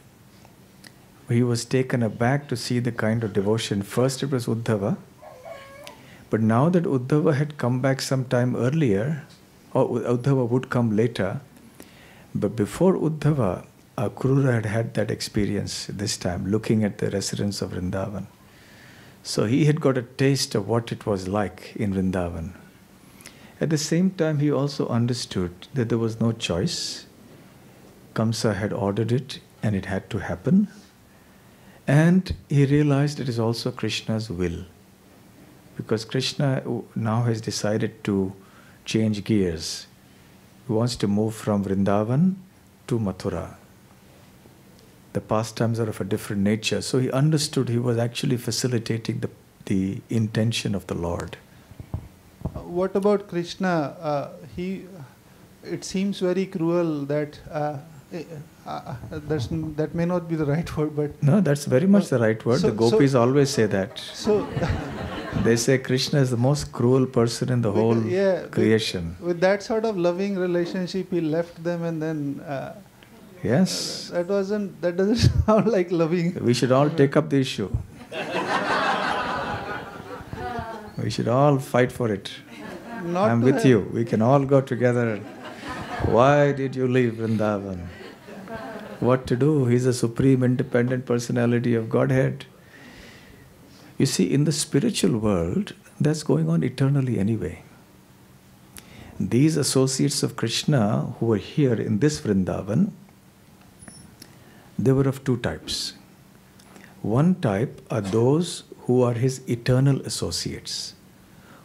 He was taken aback to see the kind of devotion. First it was Uddhava. But now that Uddhava had come back some time earlier, or Uddhava would come later, but before Uddhava, Akrura had that experience this time, looking at the residents of Vrindavan. So he had got a taste of what it was like in Vrindavan. At the same time, he also understood that there was no choice. Kamsa had ordered it and it had to happen. And he realized it is also Krishna's will. Because Krishna now has decided to change gears. He wants to move from Vrindavan to Mathura. The pastimes are of a different nature. So he understood he was actually facilitating the intention of the Lord. What about Krishna? It seems very cruel that that may not be the right word, but no, that's very much the right word. The Gopis always say that. So they say Krishna is the most cruel person in the whole creation. With that sort of loving relationship, he left them, and then yes, that doesn't sound like loving. We should all take up the issue. We should all fight for it. I'm with you. We can all go together. Why did you leave Vrindavan? What to do? He's a supreme independent personality of Godhead. You see, in the spiritual world, that's going on eternally anyway. These associates of Krishna who were here in this Vrindavan, they were of two types. One type are those who are his eternal associates,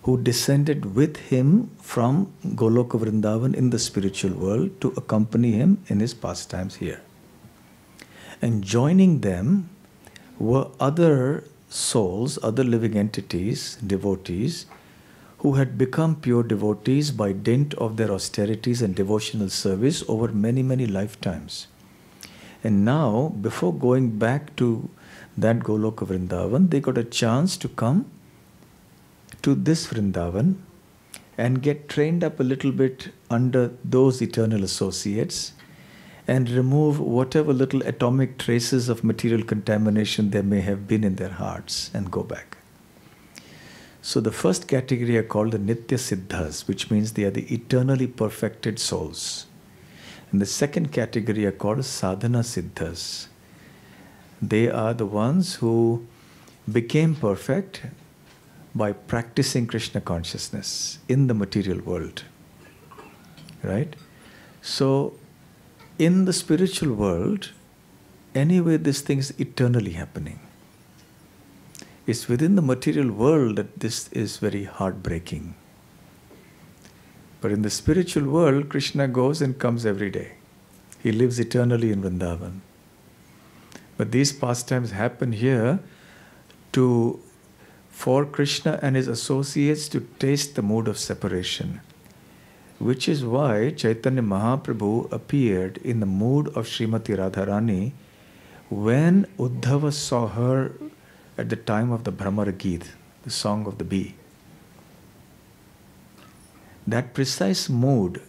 who descended with him from Goloka Vrindavan in the spiritual world to accompany him in his pastimes here. And joining them were other souls, other living entities, devotees, who had become pure devotees by dint of their austerities and devotional service over many, many lifetimes. And now, before going back to that Goloka Vrindavan, they got a chance to come to this Vrindavan and get trained up a little bit under those eternal associates and remove whatever little atomic traces of material contamination there may have been in their hearts and go back. So the first category are called the Nitya Siddhas, which means they are the eternally perfected souls. And the second category are called Sadhana Siddhas. They are the ones who became perfect by practicing Krishna consciousness in the material world. Right? So, in the spiritual world, anyway, this thing is eternally happening. It's within the material world that this is very heartbreaking. But in the spiritual world, Krishna goes and comes every day. He lives eternally in Vrindavan. But these pastimes happen here for Krishna and his associates to taste the mood of separation. Which is why Chaitanya Mahaprabhu appeared in the mood of Srimati Radharani when Uddhava saw her at the time of the Brahmara Geet, the song of the bee. That precise mood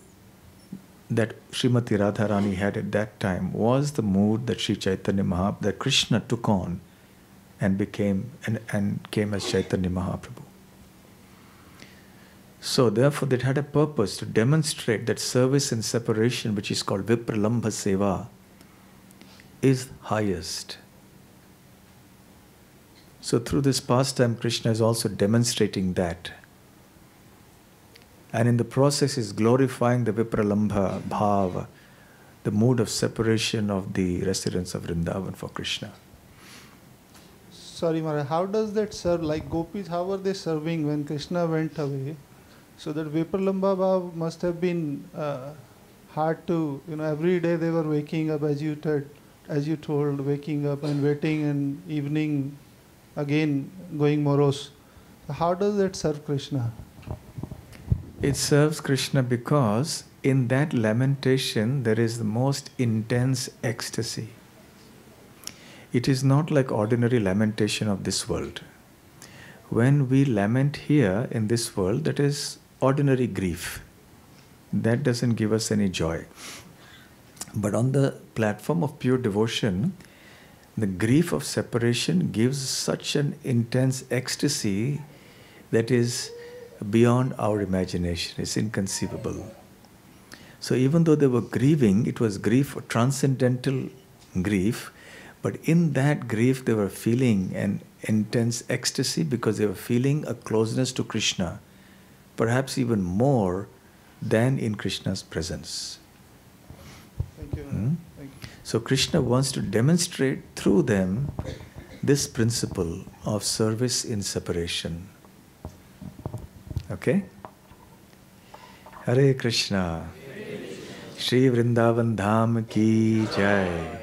that Srimati Radharani had at that time was the mood that Sri Chaitanya Mahaprabhu, that Krishna took on and became and came as Chaitanya Mahaprabhu. So therefore it had a purpose to demonstrate that service and separation, which is called Vipralambha Seva, is highest. So through this pastime, Krishna is also demonstrating that. And in the process is glorifying the Vipralambha Bhava, the mood of separation of the residents of Vrindavan for Krishna. Sorry, Maharaj, how does that serve? Like Gopis, how were they serving when Krishna went away? So that Vipralambha Bhava must have been hard to, every day they were waking up, as you told, waking up and waiting, and evening again going morose. How does that serve Krishna? It serves Krishna because in that lamentation there is the most intense ecstasy. It is not like ordinary lamentation of this world. When we lament here in this world, that is ordinary grief. That doesn't give us any joy. But on the platform of pure devotion, the grief of separation gives such an intense ecstasy that is beyond our imagination. It's inconceivable. So even though they were grieving, it was grief, transcendental grief, but in that grief they were feeling an intense ecstasy because they were feeling a closeness to Krishna, perhaps even more than in Krishna's presence. Thank you. Thank you. So Krishna wants to demonstrate through them this principle of service in separation. Okay? Hare Krishna. Shri Vrindavan Dham ki jai.